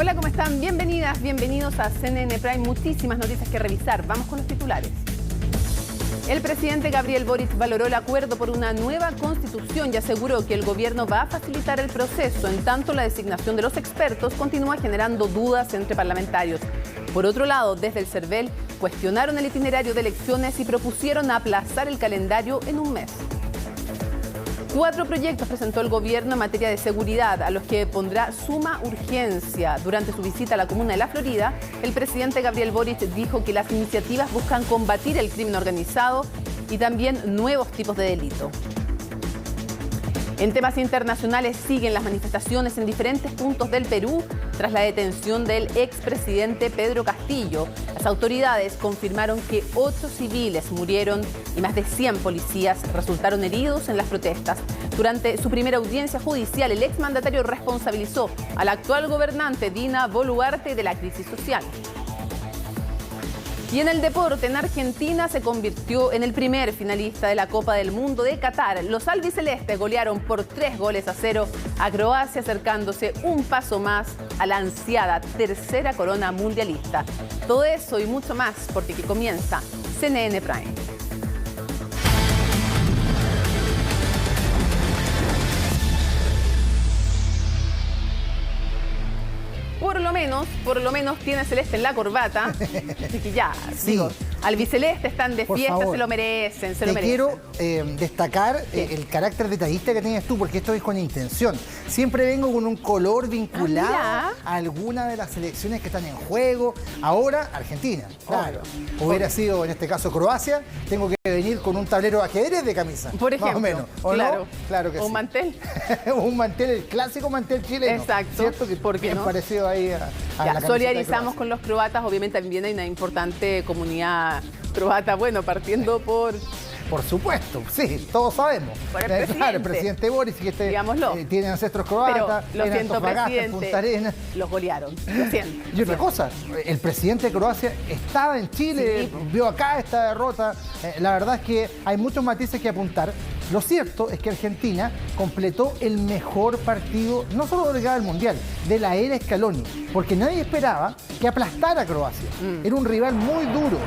Hola, ¿cómo están? Bienvenidas, bienvenidos a CNN Prime. Muchísimas noticias que revisar. Vamos con los titulares. El presidente Gabriel Boric valoró el acuerdo por una nueva constitución y aseguró que el gobierno va a facilitar el proceso. En tanto, la designación de los expertos continúa generando dudas entre parlamentarios. Por otro lado, desde el CERVEL cuestionaron el itinerario de elecciones y propusieron aplazar el calendario en un mes. 4 proyectos presentó el gobierno en materia de seguridad, a los que pondrá suma urgencia. Durante su visita a la comuna de La Florida, el presidente Gabriel Boric dijo que las iniciativas buscan combatir el crimen organizado y también nuevos tipos de delito. En temas internacionales siguen las manifestaciones en diferentes puntos del Perú tras la detención del expresidente Pedro Castillo. Las autoridades confirmaron que 8 civiles murieron y más de 100 policías resultaron heridos en las protestas. Durante su primera audiencia judicial, el exmandatario responsabilizó al actual gobernante Dina Boluarte de la crisis social. Y en el deporte, en Argentina se convirtió en el primer finalista de la Copa del Mundo de Qatar. Los albicelestes golearon por 3-0 a Croacia, acercándose un paso más a la ansiada tercera corona mundialista. Todo eso y mucho más, porque aquí comienza CNN Prime. Por lo menos tiene celeste en la corbata. Así que ya, sí. Digo, albiceleste están de fiesta, favor, se lo merecen, se lo merecen. Quiero destacar el carácter detallista que tienes tú, porque esto es con intención. Siempre vengo con un color vinculado a alguna de las selecciones que están en juego. Ahora, Argentina, claro. Hubiera sido, en este caso, Croacia. Tengo que venir con un tablero de ajedrez de camisa. Por ejemplo. Más o menos. ¿O claro. no? Claro que sí. Un mantel. Un mantel, el clásico mantel chileno. Exacto. ¿Cierto? Que ¿por qué no? Parecido ahí a ya, solidarizamos con los croatas. Obviamente también hay una importante comunidad croata. Bueno, partiendo por... Por supuesto, sí, todos sabemos. Por el presidente. Claro, el presidente Boris, que tiene ancestros croatas, pero, lo siento, presidente, Punta Arenas. Los golearon, lo siento. Y otra cosa, el presidente de Croacia estaba en Chile, sí, vio acá esta derrota. La verdad es que hay muchos matices que apuntar. Lo cierto es que Argentina completó el mejor partido, no solo de del Mundial, de la era Scaloni, porque nadie esperaba que aplastara a Croacia. Era un rival muy duro.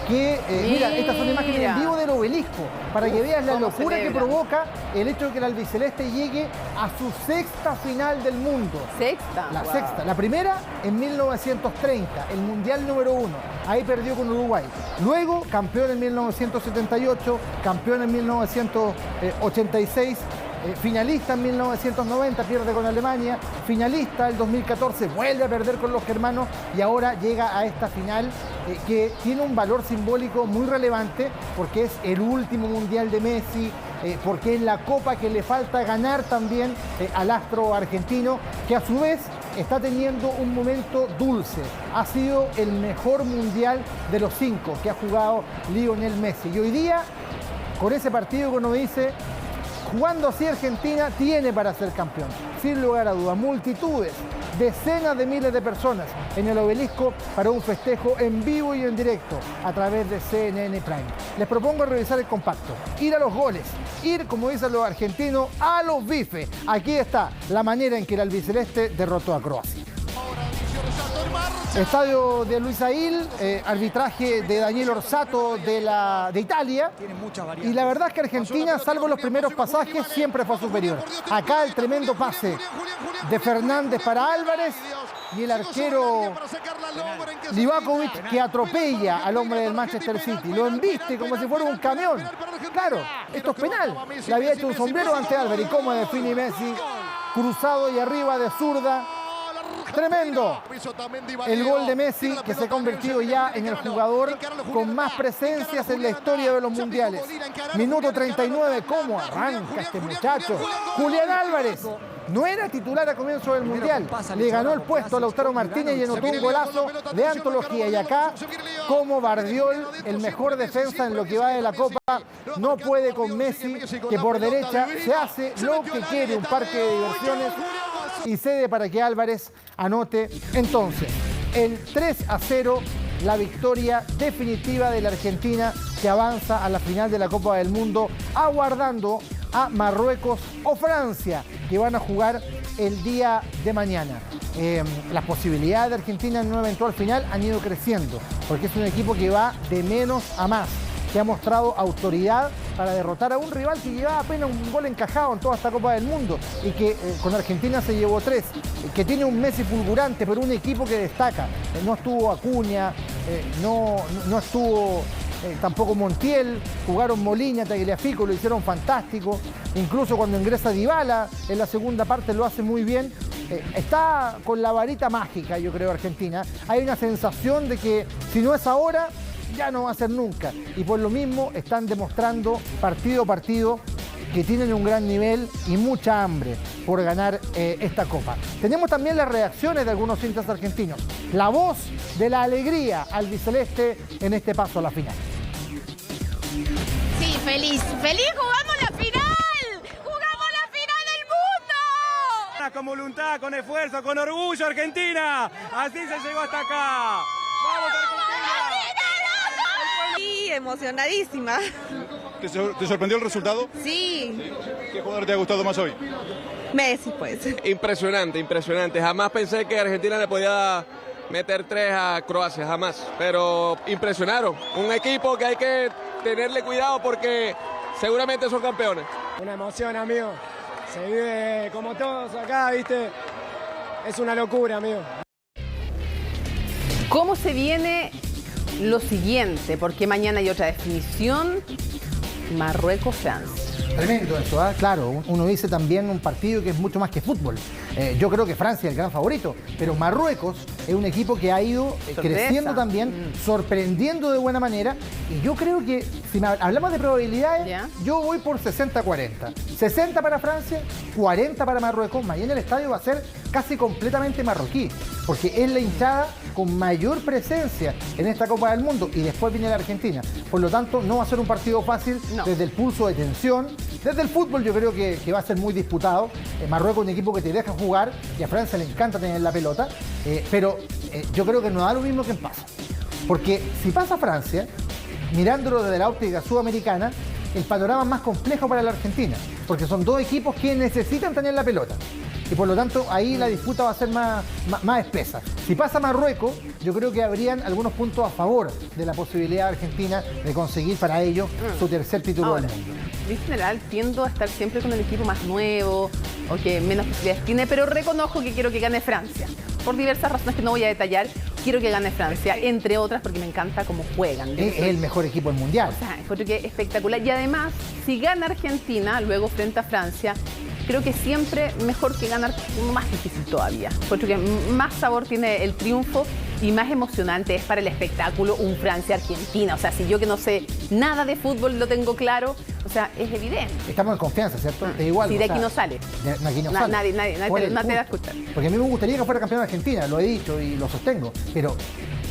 Mira, estas son imágenes en vivo del obelisco, para que veas la locura que provoca el hecho de que el albiceleste llegue a su 6ª final del mundo. La sexta. La primera en 1930, el Mundial número 1. Ahí perdió con Uruguay. Luego, campeón en 1978, campeón en 1986, finalista en 1990, pierde con Alemania, finalista el 2014, vuelve a perder con los germanos y ahora llega a esta final que tiene un valor simbólico muy relevante porque es el último mundial de Messi, porque es la copa que le falta ganar también al astro argentino, que a su vez está teniendo un momento dulce. Ha sido el mejor mundial de los 5 que ha jugado Lionel Messi. Y hoy día, con ese partido que uno dice, jugando así Argentina tiene para ser campeón. Sin lugar a dudas, multitudes, decenas de miles de personas en el obelisco para un festejo en vivo y en directo a través de CNN Prime. Les propongo revisar el compacto, ir a los goles, ir, como dicen los argentinos, a los bifes. Aquí está la manera en que el albiceleste derrotó a Croacia. Estadio de Luis Ail, arbitraje de Daniel Orsato de Italia. Y la verdad es que Argentina, salvo los primeros pasajes, siempre fue superior. Acá el tremendo pase de Fernández para Álvarez y el arquero Livakovic, que atropella al hombre del Manchester City. Lo embiste como si fuera un camión. Claro, esto es penal. Le había hecho un sombrero ante Álvarez. ¿Y cómo define Messi? Cruzado y arriba de zurda. Tremendo el gol de Messi, que se ha convertido ya en el jugador con más presencias en la historia de los mundiales. Minuto 39, ¿cómo arranca este muchacho? Julián Álvarez no era titular a comienzo del mundial, le ganó el puesto a Lautaro Martínez y anotó un golazo de antología. Y acá, como Bardiol, el mejor defensa en lo que va de la Copa, no puede con Messi, que por derecha se hace lo que quiere, un parque de diversiones, y cede para que Álvarez anote. Entonces, el 3-0, la victoria definitiva de la Argentina, que avanza a la final de la Copa del Mundo, aguardando a Marruecos o Francia, que van a jugar el día de mañana. Las posibilidades de Argentina en una eventual final han ido creciendo, porque es un equipo que va de menos a más, que ha mostrado autoridad para derrotar a un rival que llevaba apenas un gol encajado en toda esta Copa del Mundo y que con Argentina se llevó 3, que tiene un Messi fulgurante, pero un equipo que destaca. No estuvo Acuña, no estuvo tampoco Montiel, jugaron Molina, Tagliafico, lo hicieron fantástico. Incluso cuando ingresa Dybala en la segunda parte lo hace muy bien. Está con la varita mágica, yo creo, Argentina. Hay una sensación de que si no es ahora, ya no va a ser nunca. Y por lo mismo están demostrando partido a partido que tienen un gran nivel y mucha hambre por ganar esta Copa. Tenemos también las reacciones de algunos hinchas argentinos. La voz de la alegría albiceleste en este paso a la final. Sí, feliz. ¡Feliz! ¡Jugamos la final! ¡Jugamos la final del mundo! Con voluntad, con esfuerzo, con orgullo, Argentina. Así se llegó hasta acá. ¡Vamos, Argentina! Sí, emocionadísima. ¿Te sorprendió el resultado? Sí. ¿Qué jugador te ha gustado más hoy? Messi, pues. Impresionante, impresionante. Jamás pensé que Argentina le podía meter 3 a Croacia, jamás. Pero impresionaron. Un equipo que hay que tenerle cuidado porque seguramente son campeones. Una emoción, amigo. Se vive como todos acá, ¿viste? Es una locura, amigo. ¿Cómo se viene lo siguiente? Porque mañana hay otra definición. Marruecos-Francia. Tremendo eso, ¿eh? Claro, uno dice también un partido que es mucho más que fútbol. Yo creo que Francia es el gran favorito, pero Marruecos es un equipo que ha ido creciendo también, sorprendiendo de buena manera, y yo creo que, si hablamos de probabilidades, yo voy por 60-40. 60 para Francia, 40 para Marruecos. Mañana el estadio va a ser casi completamente marroquí, porque es la hinchada con mayor presencia en esta Copa del Mundo, y después viene la Argentina. Por lo tanto, no va a ser un partido fácil desde el pulso de tensión. Desde el fútbol yo creo que va a ser muy disputado. Marruecos es un equipo que te deja jugar y a Francia le encanta tener la pelota, pero yo creo que no da lo mismo que pasa. Porque si pasa Francia, mirándolo desde la óptica sudamericana, el panorama es más complejo para la Argentina, porque son dos equipos que necesitan tener la pelota. Y por lo tanto ahí la disputa va a ser más espesa. Si pasa Marruecos, yo creo que habrían algunos puntos a favor de la posibilidad de Argentina de conseguir para ellos su tercer título del mundo. En general tiendo a estar siempre con el equipo más nuevo o que menos posibilidades tiene, pero reconozco que quiero que gane Francia. Por diversas razones que no voy a detallar, quiero que gane Francia, entre otras porque me encanta cómo juegan. Es el mejor equipo del mundial. O sea, encuentro que es espectacular. Y además, si gana Argentina, luego frente a Francia, creo que siempre mejor que ganar, más difícil todavía. Porque más sabor tiene el triunfo y más emocionante es para el espectáculo un Francia-Argentina. O sea, si yo que no sé nada de fútbol lo tengo claro, o sea, es evidente. Estamos en confianza, ¿cierto? Es igual. Si de aquí no sale. De aquí no sale. Nadie te va a escuchar. Porque a mí me gustaría que fuera campeón de Argentina, lo he dicho y lo sostengo, pero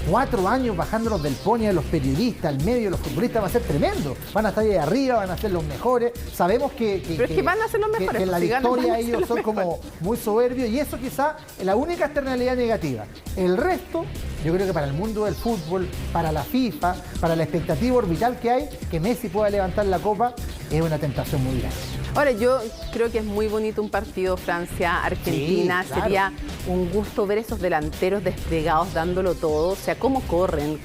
4 años bajándolos del pony a los periodistas, al medio, los futbolistas, va a ser tremendo. Van a estar ahí arriba, van a ser los mejores. Sabemos que van a ser los mejores. Que en la victoria ellos son como muy soberbios, y eso quizá es la única externalidad negativa. El resto, yo creo que para el mundo del fútbol, para la FIFA, para la expectativa orbital que hay, que Messi pueda levantar la copa, es una tentación muy grande. Ahora, yo creo que es muy bonito un partido Francia-Argentina. Sí, claro. Sería un gusto ver esos delanteros desplegados dándolo todo. O sea, cómo corren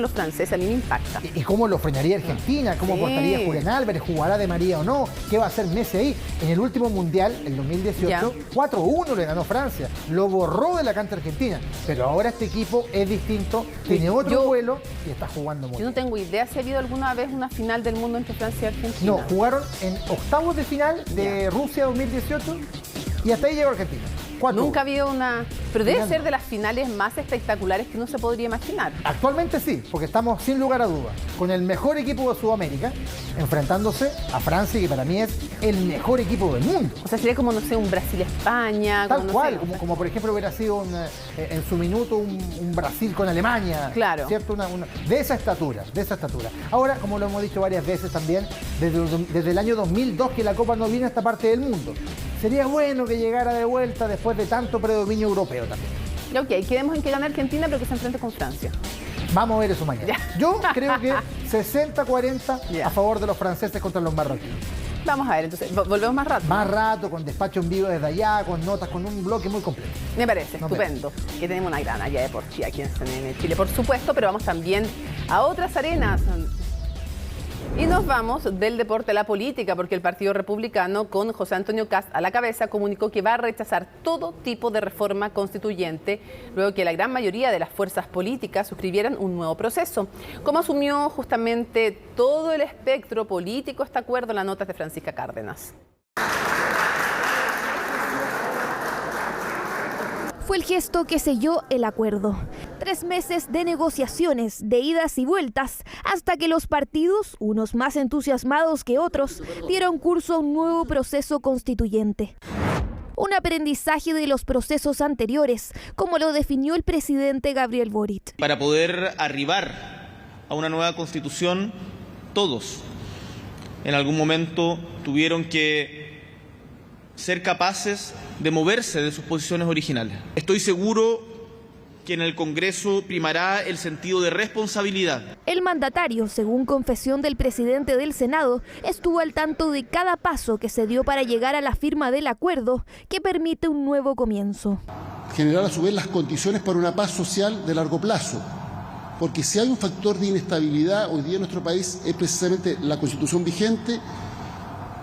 los franceses, a mí me impacta. ¿Y cómo lo frenaría Argentina? ¿Cómo aportaría Julián Álvarez? ¿Jugará de María o no? ¿Qué va a hacer Messi ahí? En el último Mundial, el 2018, 4-1 le ganó Francia. Lo borró de la cancha argentina. Pero ahora este equipo es distinto, tiene otro vuelo y está jugando muy bien. Yo no tengo idea si ha habido alguna vez una final del mundo entre Francia y Argentina. No, jugaron en octavos de final de Rusia 2018 y hasta ahí llegó Argentina. Nunca ha habido una... Pero debe ser de las finales más espectaculares que uno se podría imaginar. Actualmente sí, porque estamos sin lugar a dudas con el mejor equipo de Sudamérica enfrentándose a Francia, que para mí es el mejor equipo del mundo. O sea, sería como, no sé, un Brasil-España. Tal cual, como por ejemplo hubiera sido en su minuto un Brasil con Alemania. Claro. ¿Cierto? De esa estatura, de esa estatura. Ahora, como lo hemos dicho varias veces también, desde el año 2002 que la Copa no viene a esta parte del mundo. Sería bueno que llegara de vuelta después de tanto predominio europeo también. Ok, quedemos en que gane Argentina, pero que se enfrente con Francia. Vamos a ver eso mañana. Yo creo que 60-40 a favor de los franceses contra los marroquíes. Vamos a ver, entonces, volvemos más rato. Más rato, con despacho en vivo desde allá, con notas, con un bloque muy completo. Me parece estupendo que tenemos una gran área deportiva aquí en CNN Chile, por supuesto, pero vamos también a otras arenas. Y nos vamos del deporte a la política, porque el Partido Republicano, con José Antonio Kast a la cabeza, comunicó que va a rechazar todo tipo de reforma constituyente, luego que la gran mayoría de las fuerzas políticas suscribieran un nuevo proceso. ¿Cómo asumió justamente todo el espectro político este acuerdo? La nota de Francisca Cárdenas. Fue el gesto que selló el acuerdo. 3 meses de negociaciones, de idas y vueltas, hasta que los partidos, unos más entusiasmados que otros, dieron curso a un nuevo proceso constituyente. Un aprendizaje de los procesos anteriores, como lo definió el presidente Gabriel Boric. Para poder arribar a una nueva constitución, todos en algún momento tuvieron que ser capaces de moverse de sus posiciones originales. Estoy seguro que en el Congreso primará el sentido de responsabilidad. El mandatario, según confesión del presidente del Senado, estuvo al tanto de cada paso que se dio para llegar a la firma del acuerdo que permite un nuevo comienzo. Generar a su vez las condiciones para una paz social de largo plazo. Porque si hay un factor de inestabilidad hoy día en nuestro país es precisamente la Constitución vigente,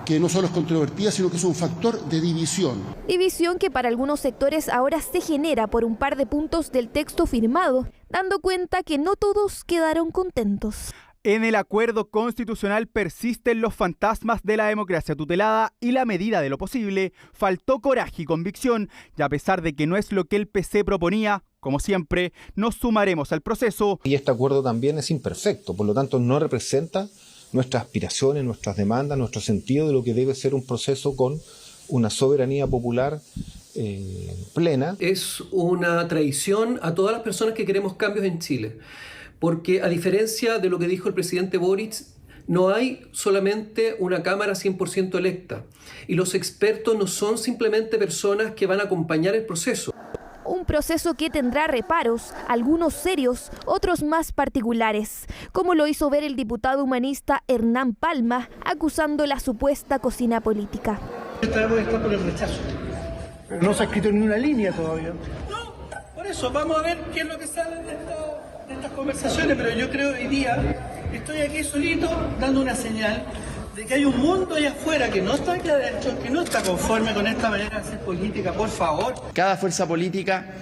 que no solo es controvertida, sino que es un factor de división. División que para algunos sectores ahora se genera por un par de puntos del texto firmado, dando cuenta que no todos quedaron contentos. En el acuerdo constitucional persisten los fantasmas de la democracia tutelada y la medida de lo posible faltó coraje y convicción, y a pesar de que no es lo que el PC proponía, como siempre, nos sumaremos al proceso. Y este acuerdo también es imperfecto, por lo tanto no representa nuestras aspiraciones, nuestras demandas, nuestro sentido de lo que debe ser un proceso con una soberanía popular plena. Es una traición a todas las personas que queremos cambios en Chile, porque a diferencia de lo que dijo el presidente Boric, no hay solamente una Cámara 100% electa, y los expertos no son simplemente personas que van a acompañar el proceso. Un proceso que tendrá reparos, algunos serios, otros más particulares, como lo hizo ver el diputado humanista Hernán Palma, acusando la supuesta cocina política. Esta vez está por el rechazo. Pero no se ha escrito ni una línea todavía. No, por eso, vamos a ver qué es lo que sale de estas conversaciones, pero yo creo que hoy día estoy aquí solito dando una señal de que hay un mundo allá afuera que no está aquí adentro, que no está conforme con esta manera de hacer política, por favor. Cada fuerza política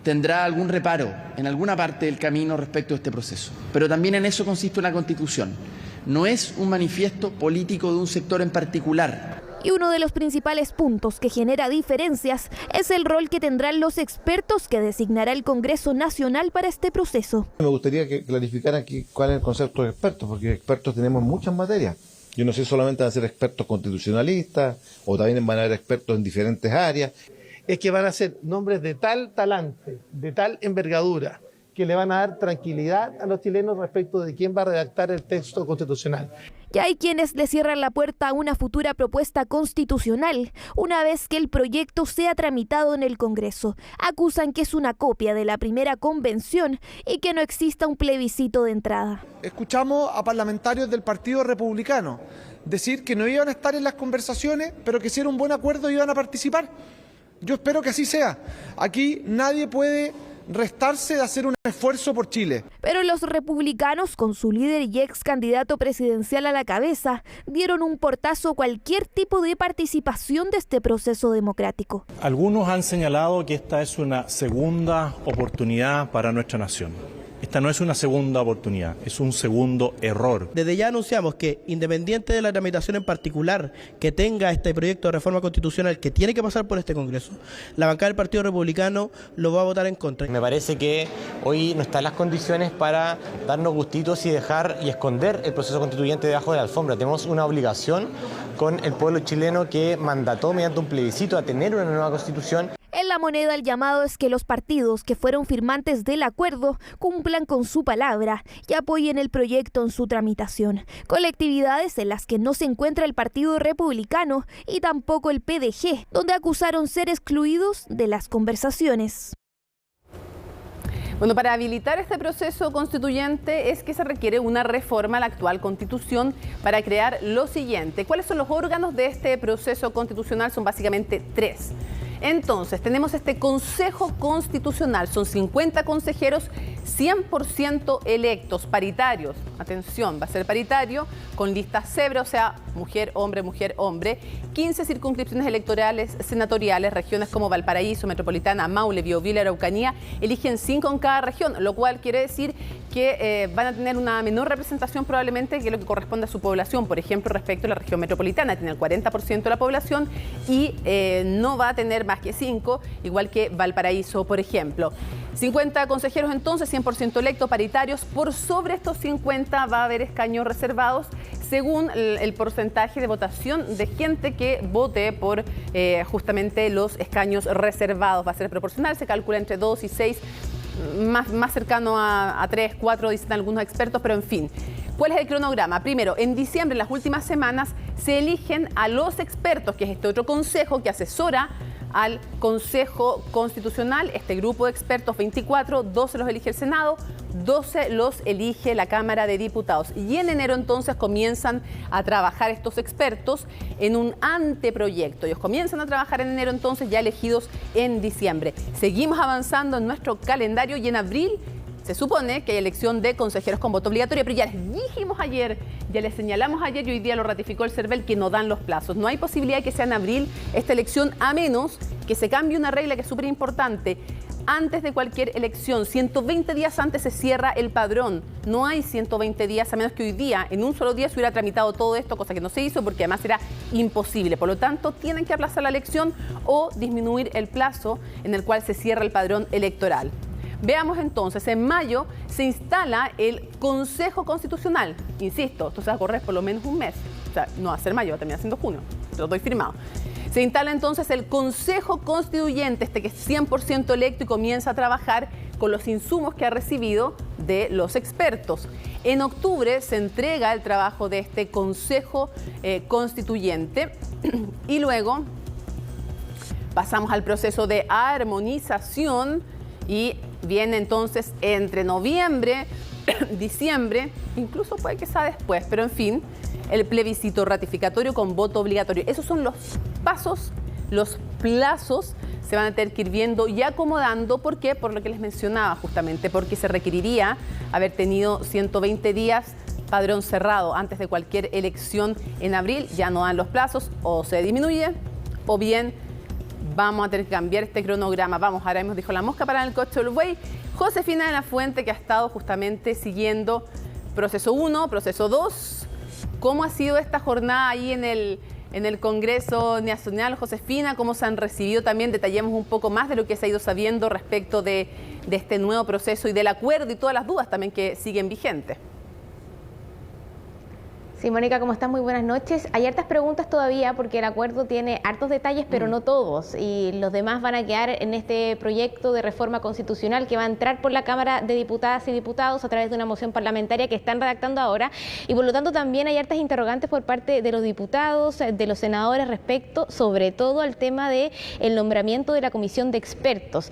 tendrá algún reparo en alguna parte del camino respecto a este proceso, pero también en eso consiste una Constitución. No es un manifiesto político de un sector en particular. Y uno de los principales puntos que genera diferencias es el rol que tendrán los expertos que designará el Congreso Nacional para este proceso. Me gustaría que clarificaran aquí cuál es el concepto de expertos, porque expertos tenemos muchas materias. Yo no sé solamente van a ser expertos constitucionalistas o también van a haber expertos en diferentes áreas. Es que van a ser nombres de tal talante, de tal envergadura, que le van a dar tranquilidad a los chilenos respecto de quién va a redactar el texto constitucional. Ya hay quienes le cierran la puerta a una futura propuesta constitucional, una vez que el proyecto sea tramitado en el Congreso. Acusan que es una copia de la primera convención y que no exista un plebiscito de entrada. Escuchamos a parlamentarios del Partido Republicano decir que no iban a estar en las conversaciones, pero que si era un buen acuerdo iban a participar. Yo espero que así sea. Aquí nadie puede restarse de hacer un esfuerzo por Chile. Pero los republicanos, con su líder y ex candidato presidencial a la cabeza, dieron un portazo a cualquier tipo de participación de este proceso democrático. Algunos han señalado que esta es una segunda oportunidad para nuestra nación. Esta no es una segunda oportunidad, es un segundo error. Desde ya anunciamos que, independiente de la tramitación en particular que tenga este proyecto de reforma constitucional que tiene que pasar por este Congreso, la bancada del Partido Republicano lo va a votar en contra. Me parece que hoy no están las condiciones para darnos gustitos y dejar y esconder el proceso constituyente debajo de la alfombra. Tenemos una obligación con el pueblo chileno que mandató mediante un plebiscito a tener una nueva constitución. En la moneda el llamado es que los partidos que fueron firmantes del acuerdo cumplan con su palabra y apoyen el proyecto en su tramitación. Colectividades en las que no se encuentra el Partido Republicano y tampoco el PDG, donde acusaron ser excluidos de las conversaciones. Bueno, para habilitar este proceso constituyente es que se requiere una reforma a la actual Constitución para crear lo siguiente. ¿Cuáles son los órganos de este proceso constitucional? Son básicamente 3. Entonces, tenemos este Consejo Constitucional, son 50 consejeros 100% electos, paritarios. Atención, va a ser paritario, con lista cebra, o sea, mujer, hombre. 15 circunscripciones electorales senatoriales, regiones como Valparaíso, Metropolitana, Maule, Biobío, Araucanía, eligen 5 en cada región, lo cual quiere decir que van a tener una menor representación probablemente que lo que corresponde a su población. Por ejemplo, respecto a la región metropolitana, tiene el 40% de la población y no va a tener más que 5, igual que Valparaíso, por ejemplo. 50 consejeros entonces, 100% electos, paritarios. Por sobre estos 50 va a haber escaños reservados según el porcentaje de votación de gente que vote por justamente los escaños reservados. Va a ser proporcional, se calcula entre 2 y 6, más cercano a 3, 4, dicen algunos expertos, pero en fin. ¿Cuál es el cronograma? Primero, en diciembre, en las últimas semanas, se eligen a los expertos, que es este otro consejo que asesora al Consejo Constitucional. Este grupo de expertos, 24, 12 los elige el Senado, 12 los elige la Cámara de Diputados. Y en enero entonces comienzan a trabajar estos expertos en un anteproyecto. Ellos comienzan a trabajar en enero entonces, ya elegidos en diciembre. Seguimos avanzando en nuestro calendario y en abril se supone que hay elección de consejeros con voto obligatorio, pero ya les dijimos ayer, ya les señalamos ayer y hoy día lo ratificó el CERVEL que no dan los plazos. No hay posibilidad de que sea en abril esta elección, a menos que se cambie una regla que es súper importante. Antes de cualquier elección, 120 días antes se cierra el padrón. No hay 120 días, a menos que hoy día, en un solo día, se hubiera tramitado todo esto, cosa que no se hizo porque además era imposible. Por lo tanto, tienen que aplazar la elección o disminuir el plazo en el cual se cierra el padrón electoral. Veamos entonces, en mayo se instala el Consejo Constitucional. Insisto, esto se va a correr por lo menos un mes. O sea, no va a ser mayo, va a terminar siendo junio. Lo doy firmado. Se instala entonces el Consejo Constituyente, que es 100% electo y comienza a trabajar con los insumos que ha recibido de los expertos. En octubre se entrega el trabajo de este Consejo Constituyente y luego pasamos al proceso de armonización y viene entonces entre noviembre, diciembre, incluso puede que sea después, pero en fin, el plebiscito ratificatorio con voto obligatorio. Esos son los pasos, los plazos se van a tener que ir viendo y acomodando. ¿Por qué? Por lo que les mencionaba justamente, porque se requeriría haber tenido 120 días padrón cerrado antes de cualquier elección en abril. Ya no dan los plazos, o se disminuye o bien vamos a tener que cambiar este cronograma. Vamos, ahora hemos dicho la mosca para el coche del buey. Josefina de la Fuente, que ha estado justamente siguiendo proceso 1, proceso 2. ¿Cómo ha sido esta jornada ahí en el Congreso Nacional, Josefina? ¿Cómo se han recibido? También detallemos un poco más de lo que se ha ido sabiendo respecto de este nuevo proceso y del acuerdo y todas las dudas también que siguen vigentes. Sí, Mónica, ¿cómo estás? Muy buenas noches. Hay hartas preguntas todavía porque el acuerdo tiene hartos detalles, pero no todos. Y los demás van a quedar en este proyecto de reforma constitucional que va a entrar por la Cámara de Diputadas y Diputados a través de una moción parlamentaria que están redactando ahora. Y por lo tanto también hay hartas interrogantes por parte de los diputados, de los senadores respecto sobre todo al tema del nombramiento de la comisión de expertos.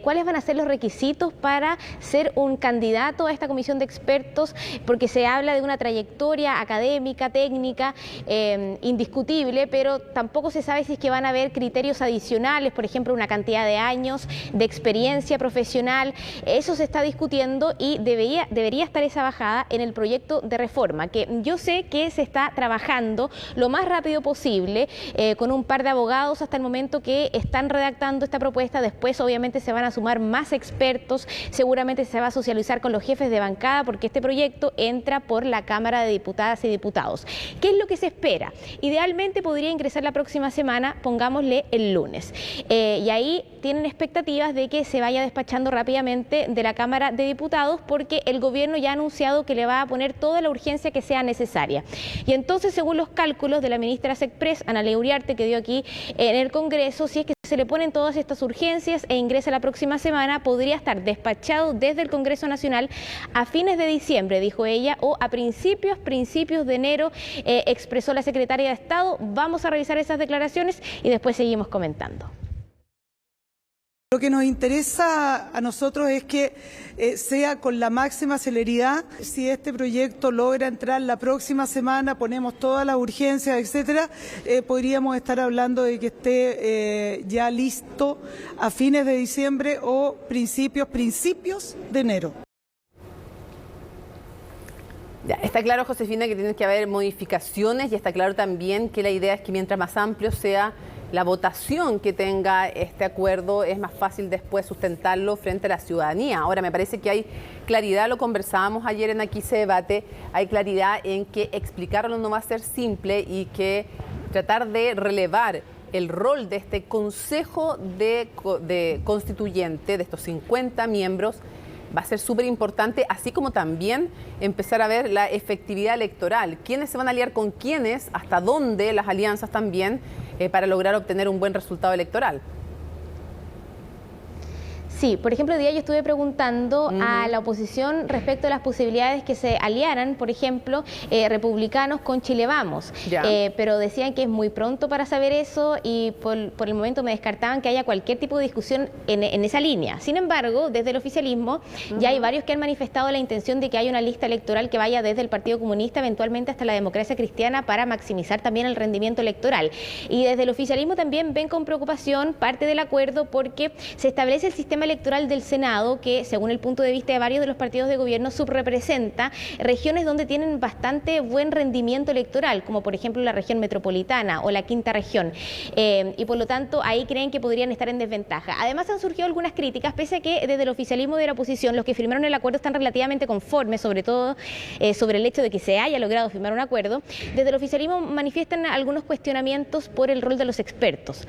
¿Cuáles van a ser los requisitos para ser un candidato a esta comisión de expertos? Porque se habla de una trayectoria académica, técnica, indiscutible, pero tampoco se sabe si es que van a haber criterios adicionales, por ejemplo, una cantidad de años de experiencia profesional. Eso se está discutiendo y debería estar esa bajada en el proyecto de reforma, que yo sé que se está trabajando lo más rápido posible, con un par de abogados hasta el momento que están redactando esta propuesta. Después, obviamente, se van a sumar más expertos, seguramente se va a socializar con los jefes de bancada, porque este proyecto entra por la Cámara de Diputadas y Diputados. ¿Qué es lo que se espera? Idealmente podría ingresar la próxima semana, pongámosle el lunes. Y ahí tienen expectativas de que se vaya despachando rápidamente de la Cámara de Diputados, porque el gobierno ya ha anunciado que le va a poner toda la urgencia que sea necesaria. Y entonces, según los cálculos de la ministra Sexpress, Ana Ley Uriarte, que dio aquí en el Congreso, si es que se le ponen todas estas urgencias e ingresa la próxima semana, podría estar despachado desde el Congreso Nacional a fines de diciembre, dijo ella, o a principios de enero, expresó la secretaria de Estado. Vamos a revisar esas declaraciones y después seguimos comentando. Lo que nos interesa a nosotros es que sea con la máxima celeridad. Si este proyecto logra entrar la próxima semana, ponemos todas las urgencias, etcétera, podríamos estar hablando de que esté ya listo a fines de diciembre o principios de enero. Ya, está claro, Josefina, que tiene que haber modificaciones y está claro también que la idea es que mientras más amplio sea la votación que tenga este acuerdo, es más fácil después sustentarlo frente a la ciudadanía. Ahora, me parece que hay claridad, lo conversábamos ayer en Aquí se debate, hay claridad en que explicarlo no va a ser simple y que tratar de relevar el rol de este Consejo de Constituyente, de estos 50 miembros, va a ser súper importante, así como también empezar a ver la efectividad electoral. ¿Quiénes se van a aliar con quiénes? ¿Hasta dónde las alianzas también para lograr obtener un buen resultado electoral? Sí, por ejemplo, hoy día yo estuve preguntando a la oposición respecto a las posibilidades que se aliaran, por ejemplo, republicanos con Chile Vamos, pero decían que es muy pronto para saber eso y por el momento me descartaban que haya cualquier tipo de discusión en esa línea. Sin embargo, desde el oficialismo ya hay varios que han manifestado la intención de que haya una lista electoral que vaya desde el Partido Comunista eventualmente hasta la Democracia Cristiana para maximizar también el rendimiento electoral. Y desde el oficialismo también ven con preocupación parte del acuerdo porque se establece el sistema electoral del Senado que, según el punto de vista de varios de los partidos de gobierno, subrepresenta regiones donde tienen bastante buen rendimiento electoral, como por ejemplo la región metropolitana o la quinta región, y por lo tanto ahí creen que podrían estar en desventaja. Además han surgido algunas críticas, pese a que desde el oficialismo de la oposición los que firmaron el acuerdo están relativamente conformes, sobre todo sobre el hecho de que se haya logrado firmar un acuerdo. Desde el oficialismo manifiestan algunos cuestionamientos por el rol de los expertos,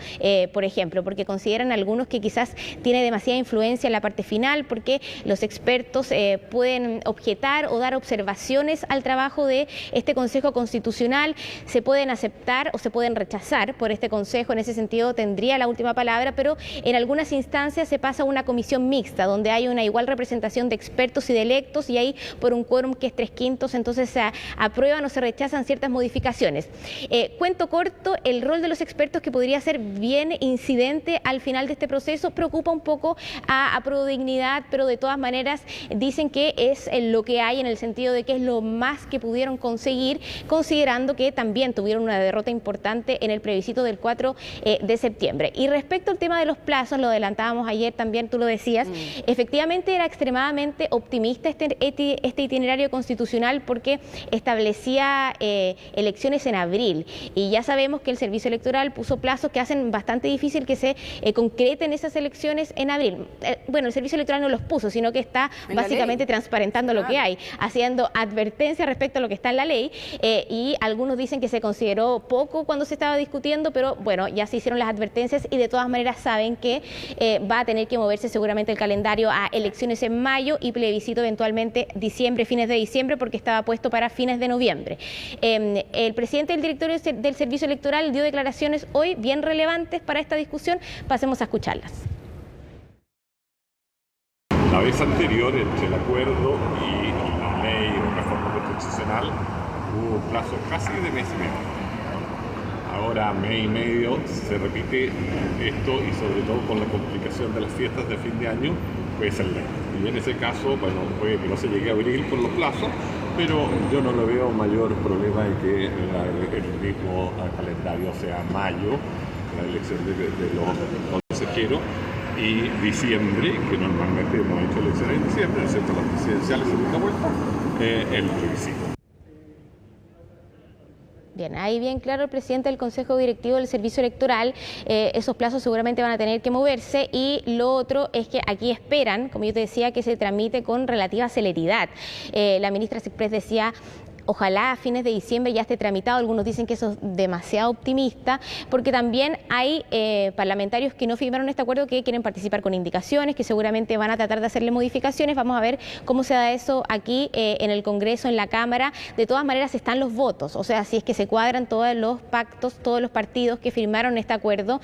por ejemplo, porque consideran algunos que quizás tiene demasiada influencia en la parte final, porque los expertos pueden objetar o dar observaciones al trabajo de este Consejo Constitucional, se pueden aceptar o se pueden rechazar por este Consejo, en ese sentido tendría la última palabra, pero en algunas instancias se pasa a una comisión mixta, donde hay una igual representación de expertos y de electos, y ahí por un quórum que es 3/5, entonces se aprueban o se rechazan ciertas modificaciones. Cuento corto, el rol de los expertos, que podría ser bien incidente al final de este proceso, preocupa un poco a Prodignidad, pero de todas maneras dicen que es lo que hay, en el sentido de que es lo más que pudieron conseguir, considerando que también tuvieron una derrota importante en el plebiscito del 4 de septiembre. Y respecto al tema de los plazos, lo adelantábamos ayer también, tú lo decías, efectivamente era extremadamente optimista este itinerario constitucional porque establecía elecciones en abril, y ya sabemos que el Servicio Electoral puso plazos que hacen bastante difícil que se concreten esas elecciones en abril. Bueno, el Servicio Electoral no los puso, sino que está básicamente transparentando lo que hay, haciendo advertencias respecto a lo que está en la ley, y algunos dicen que se consideró poco cuando se estaba discutiendo, pero bueno, ya se hicieron las advertencias y de todas maneras saben que va a tener que moverse seguramente el calendario a elecciones en mayo y plebiscito eventualmente diciembre, fines de diciembre, porque estaba puesto para fines de noviembre. El presidente del directorio del Servicio Electoral dio declaraciones hoy bien relevantes para esta discusión. Pasemos a escucharlas. La vez anterior, entre el acuerdo y la ley de reforma constitucional, hubo un plazo casi de mes y medio. Ahora, mes y medio, se repite esto, y sobre todo con la complicación de las fiestas de fin de año, puede ser ley. Y en ese caso, bueno, puede que no se llegue a abril por los plazos, pero yo no le veo mayor problema en que el mismo calendario sea mayo, la elección de los consejeros, y diciembre, que normalmente hemos hecho elecciones en diciembre, excepto las presidenciales segunda vuelta, el plebiscito. Bien, ahí bien claro el presidente del Consejo Directivo del Servicio Electoral, esos plazos seguramente van a tener que moverse, y lo otro es que aquí esperan, como yo te decía, que se tramite con relativa celeridad. La ministra Cipres decía: ojalá a fines de diciembre ya esté tramitado. Algunos dicen que eso es demasiado optimista, porque también hay parlamentarios que no firmaron este acuerdo que quieren participar con indicaciones, que seguramente van a tratar de hacerle modificaciones. Vamos a ver cómo se da eso aquí en el Congreso, en la Cámara. De todas maneras están los votos, o sea, si es que se cuadran todos los pactos, todos los partidos que firmaron este acuerdo,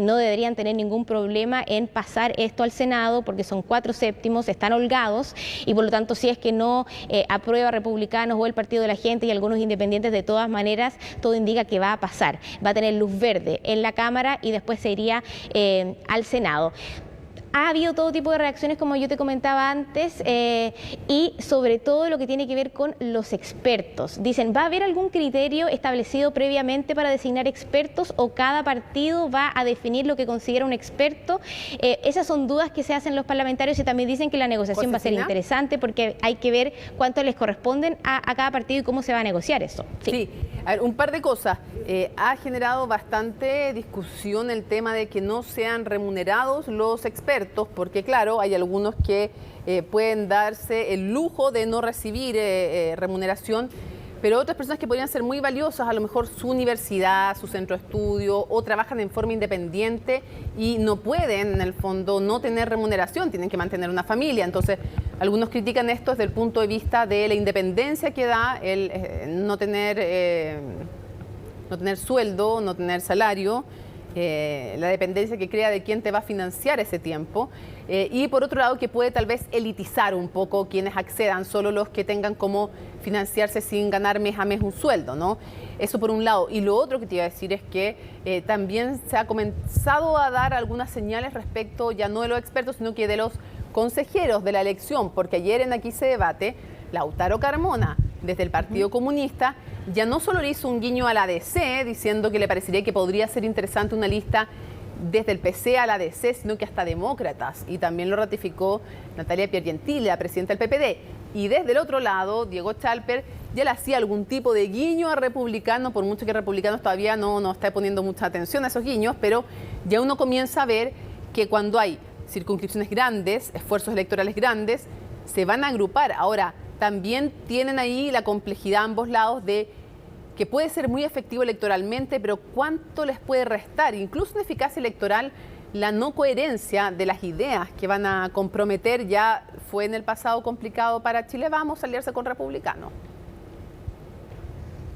no deberían tener ningún problema en pasar esto al Senado, porque son 4/7, están holgados, y por lo tanto, si es que no aprueba Republicanos o el Partido de la Gente y algunos independientes, de todas maneras todo indica que va a pasar, va a tener luz verde en la Cámara y después se iría al Senado. Ha habido todo tipo de reacciones, como yo te comentaba antes, y sobre todo lo que tiene que ver con los expertos. Dicen, ¿va a haber algún criterio establecido previamente para designar expertos o cada partido va a definir lo que considera un experto? Esas son dudas que se hacen los parlamentarios y también dicen que la negociación va a ser interesante porque hay que ver cuánto les corresponden a cada partido y cómo se va a negociar eso. Sí, a ver, un par de cosas. Ha generado bastante discusión el tema de que no sean remunerados los expertos, porque claro, hay algunos que pueden darse el lujo de no recibir remuneración, pero otras personas que podrían ser muy valiosas, a lo mejor su universidad, su centro de estudio, o trabajan en forma independiente y no pueden, en el fondo, no tener remuneración, tienen que mantener una familia. Entonces, algunos critican esto desde el punto de vista de la independencia que da el no tener sueldo, no tener salario, la dependencia que crea de quién te va a financiar ese tiempo, y por otro lado que puede tal vez elitizar un poco quienes accedan, solo los que tengan cómo financiarse sin ganar mes a mes un sueldo, ¿no? Eso por un lado. Y lo otro que te iba a decir es que también se ha comenzado a dar algunas señales respecto ya no de los expertos, sino que de los consejeros de la elección, porque ayer en Aquí se debate, Lautaro Carmona, desde el Partido Comunista, ya no solo le hizo un guiño a la DC, diciendo que le parecería que podría ser interesante una lista desde el PC a la DC, sino que hasta demócratas, y también lo ratificó Natalia Piergentili, la presidenta del PPD. Y desde el otro lado, Diego Chalper ya le hacía algún tipo de guiño a republicanos, por mucho que republicanos todavía no está poniendo mucha atención a esos guiños, pero ya uno comienza a ver que cuando hay circunscripciones grandes, esfuerzos electorales grandes, se van a agrupar. Ahora, también tienen ahí la complejidad a ambos lados de que puede ser muy efectivo electoralmente, pero ¿cuánto les puede restar? Incluso en eficacia electoral, la no coherencia de las ideas que van a comprometer. Ya fue en el pasado complicado para Chile Vamos a aliarse con republicanos.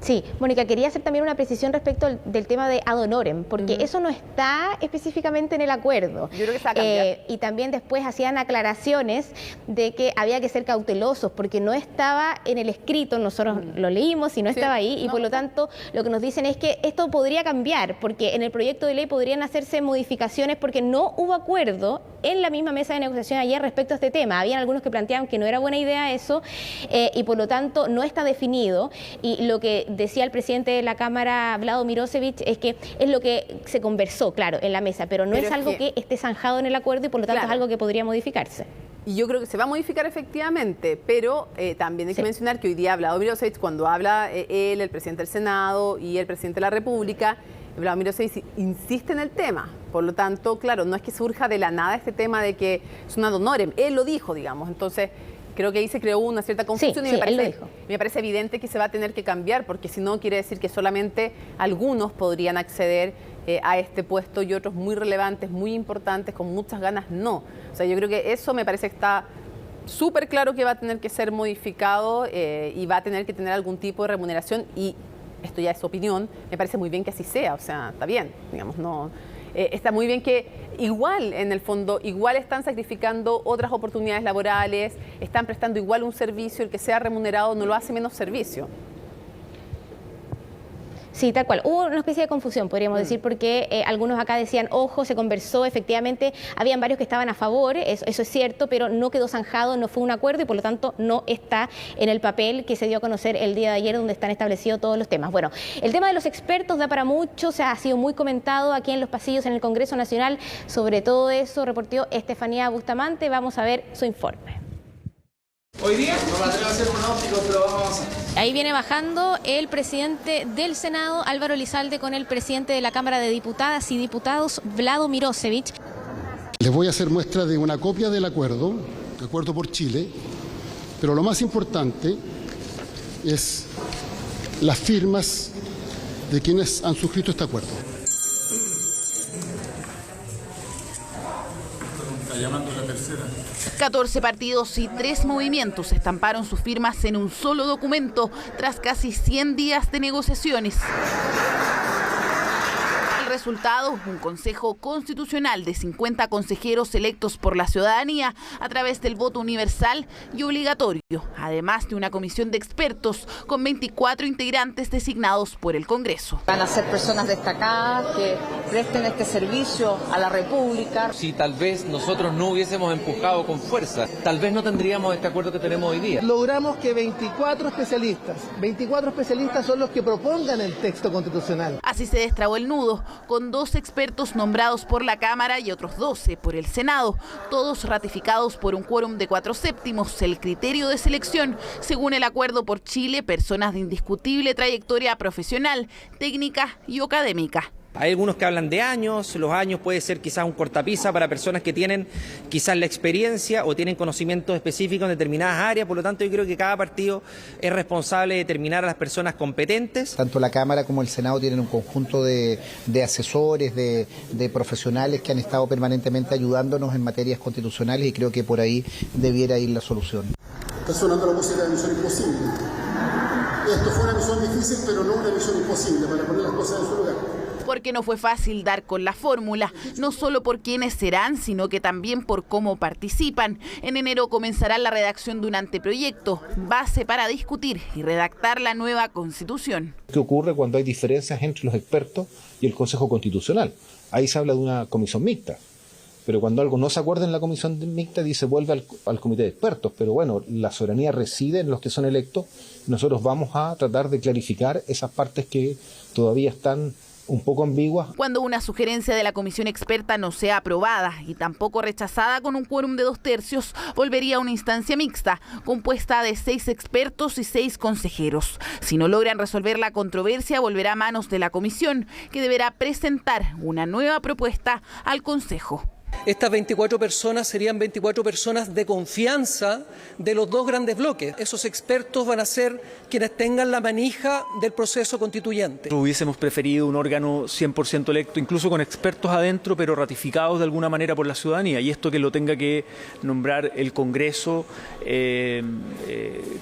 Sí, Mónica, quería hacer también una precisión respecto del tema de ad honorem, porque eso no está específicamente en el acuerdo. Yo creo que se va a cambiar. Y también después hacían aclaraciones de que había que ser cautelosos, porque no estaba en el escrito, nosotros lo leímos y no estaba ahí, y por lo tanto lo que nos dicen es que esto podría cambiar, porque en el proyecto de ley podrían hacerse modificaciones, porque no hubo acuerdo en la misma mesa de negociación ayer respecto a este tema. Habían algunos que planteaban que no era buena idea eso, y por lo tanto no está definido, y lo que decía el presidente de la Cámara, Vlado Mirosevic, es que es lo que se conversó, claro, en la mesa, pero no es algo que esté zanjado en el acuerdo y por lo tanto es algo que podría modificarse. Y yo creo que se va a modificar efectivamente, pero también hay que mencionar que hoy día Vlado Mirosevic, cuando habla él, el presidente del Senado y el presidente de la República, Vlado Mirosevic insiste en el tema. Por lo tanto, claro, no es que surja de la nada este tema de que es un ad honorem. Él lo dijo, digamos. Entonces, creo que ahí se creó una cierta confusión y me parece evidente que se va a tener que cambiar, porque si no quiere decir que solamente algunos podrían acceder a este puesto y otros muy relevantes, muy importantes, con muchas ganas, no. O sea, yo creo que eso me parece que está súper claro que va a tener que ser modificado y va a tener que tener algún tipo de remuneración, y esto ya es opinión, me parece muy bien que así sea, o sea, está bien, digamos, no... está muy bien que igual, en el fondo, igual están sacrificando otras oportunidades laborales, están prestando igual un servicio, el que sea remunerado no lo hace menos servicio. Sí, tal cual. Hubo una especie de confusión, podríamos decir, porque algunos acá decían, ojo, se conversó, efectivamente, habían varios que estaban a favor, eso es cierto, pero no quedó zanjado, no fue un acuerdo y por lo tanto no está en el papel que se dio a conocer el día de ayer, donde están establecidos todos los temas. Bueno, el tema de los expertos da para mucho, o sea, ha sido muy comentado aquí en los pasillos en el Congreso Nacional. Sobre todo eso reportó Estefanía Bustamante. Vamos a ver su informe. Hoy día no me atrevo a hacer pronóstico, pero vamos a... Ahí viene bajando el presidente del Senado, Álvaro Elizalde, con el presidente de la Cámara de Diputadas y Diputados, Vlado Mirosevic. Les voy a hacer muestra de una copia del acuerdo por Chile, pero lo más importante es las firmas de quienes han suscrito este acuerdo. Está llamando la tercera. 14 partidos y 3 movimientos estamparon sus firmas en un solo documento tras casi 100 días de negociaciones. El resultado, un Consejo Constitucional de 50 consejeros electos por la ciudadanía a través del voto universal y obligatorio, además de una comisión de expertos con 24 integrantes designados por el Congreso. Van a ser personas destacadas que presten este servicio a la República. Si tal vez nosotros no hubiésemos empujado con fuerza, tal vez no tendríamos este acuerdo que tenemos hoy día. Logramos que 24 especialistas son los que propongan el texto constitucional. Así se destrabó el nudo, con 2 expertos nombrados por la Cámara y otros 12 por el Senado, todos ratificados por un quórum de 4/7, el criterio de selección, según el Acuerdo por Chile, personas de indiscutible trayectoria profesional, técnica y académica. Hay algunos que hablan de años, los años puede ser quizás un cortapisa para personas que tienen quizás la experiencia o tienen conocimientos específicos en determinadas áreas, por lo tanto yo creo que cada partido es responsable de determinar a las personas competentes. Tanto la Cámara como el Senado tienen un conjunto de asesores, de profesionales que han estado permanentemente ayudándonos en materias constitucionales y creo que por ahí debiera ir la solución. Está sonando la música de Misión Imposible. Esto fue una misión difícil, pero no una misión imposible, para poner las cosas en su lugar. Porque no fue fácil dar con la fórmula, no solo por quiénes serán, sino que también por cómo participan. En enero comenzará la redacción de un anteproyecto, base para discutir y redactar la nueva Constitución. ¿Qué ocurre cuando hay diferencias entre los expertos y el Consejo Constitucional? Ahí se habla de una comisión mixta. Pero cuando algo no se acuerda en la comisión mixta, dice vuelve al comité de expertos. Pero bueno, la soberanía reside en los que son electos. Nosotros vamos a tratar de clarificar esas partes que todavía están un poco ambiguas. Cuando una sugerencia de la comisión experta no sea aprobada y tampoco rechazada con un quórum de 2/3, volvería a una instancia mixta, compuesta de 6 expertos y 6 consejeros. Si no logran resolver la controversia, volverá a manos de la comisión, que deberá presentar una nueva propuesta al Consejo. Estas 24 personas serían 24 personas de confianza de los 2 grandes bloques. Esos expertos van a ser quienes tengan la manija del proceso constituyente. Hubiésemos preferido un órgano 100% electo, incluso con expertos adentro, pero ratificados de alguna manera por la ciudadanía. Y esto que lo tenga que nombrar el Congreso,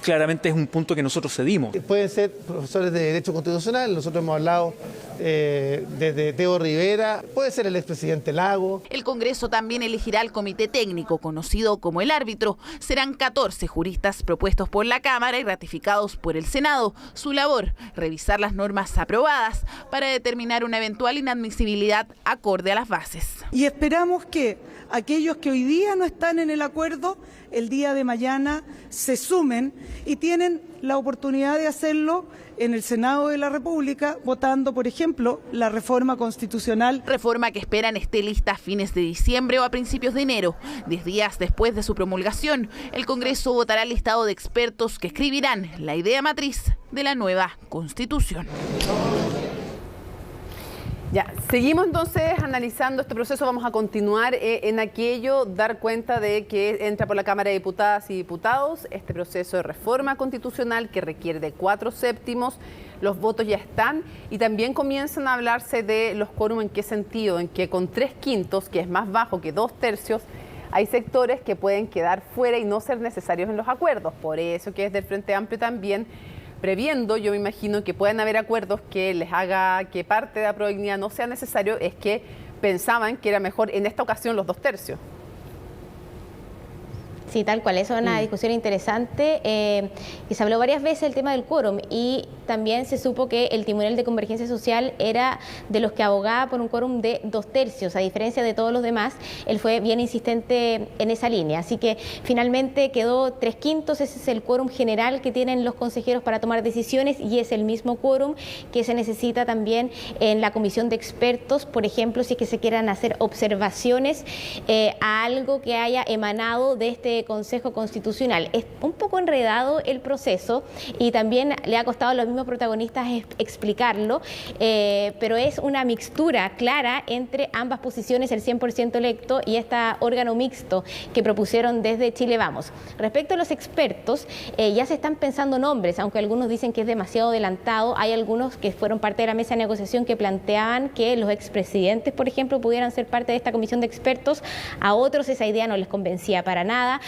claramente es un punto que nosotros cedimos. Pueden ser profesores de Derecho Constitucional, nosotros hemos hablado desde Teo Rivera, puede ser el expresidente Lago. El Congreso también elegirá el comité técnico, conocido como el árbitro. Serán 14 juristas propuestos por la Cámara y ratificados por el Senado. Su labor, revisar las normas aprobadas para determinar una eventual inadmisibilidad acorde a las bases. Y esperamos que aquellos que hoy día no están en el acuerdo, el día de mañana se sumen y tienen la oportunidad de hacerlo en el Senado de la República, votando, por ejemplo, la reforma constitucional. Reforma que esperan esté lista a fines de diciembre o a principios de enero. 10 días después de su promulgación, el Congreso votará el listado de expertos que escribirán la idea matriz de la nueva Constitución. Ya, seguimos entonces analizando este proceso, vamos a continuar en aquello, dar cuenta de que entra por la Cámara de Diputadas y Diputados este proceso de reforma constitucional que requiere de 4/7, los votos ya están y también comienzan a hablarse de los quórum. ¿En qué sentido? En que con 3/5, que es más bajo que 2/3, hay sectores que pueden quedar fuera y no ser necesarios en los acuerdos, por eso que desde el Frente Amplio también previendo, yo me imagino que pueden haber acuerdos que les haga que parte de la Prodignidad no sea necesario, es que pensaban que era mejor en esta ocasión los 2/3. Sí, tal cual, eso es una discusión interesante y se habló varias veces el tema del quórum y también se supo que el Tribunal de Convergencia Social era de los que abogaba por un quórum de 2/3, a diferencia de todos los demás, él fue bien insistente en esa línea, así que finalmente quedó 3/5, ese es el quórum general que tienen los consejeros para tomar decisiones y es el mismo quórum que se necesita también en la comisión de expertos, por ejemplo, si es que se quieran hacer observaciones a algo que haya emanado de este Consejo Constitucional. Es un poco enredado el proceso y también le ha costado a los mismos protagonistas explicarlo, pero es una mixtura clara entre ambas posiciones, el 100% electo y este órgano mixto que propusieron desde Chile Vamos. Respecto a los expertos, ya se están pensando nombres, aunque algunos dicen que es demasiado adelantado. Hay algunos que fueron parte de la mesa de negociación que planteaban que los expresidentes, por ejemplo, pudieran ser parte de esta comisión de expertos. A otros esa idea no les convencía para nada.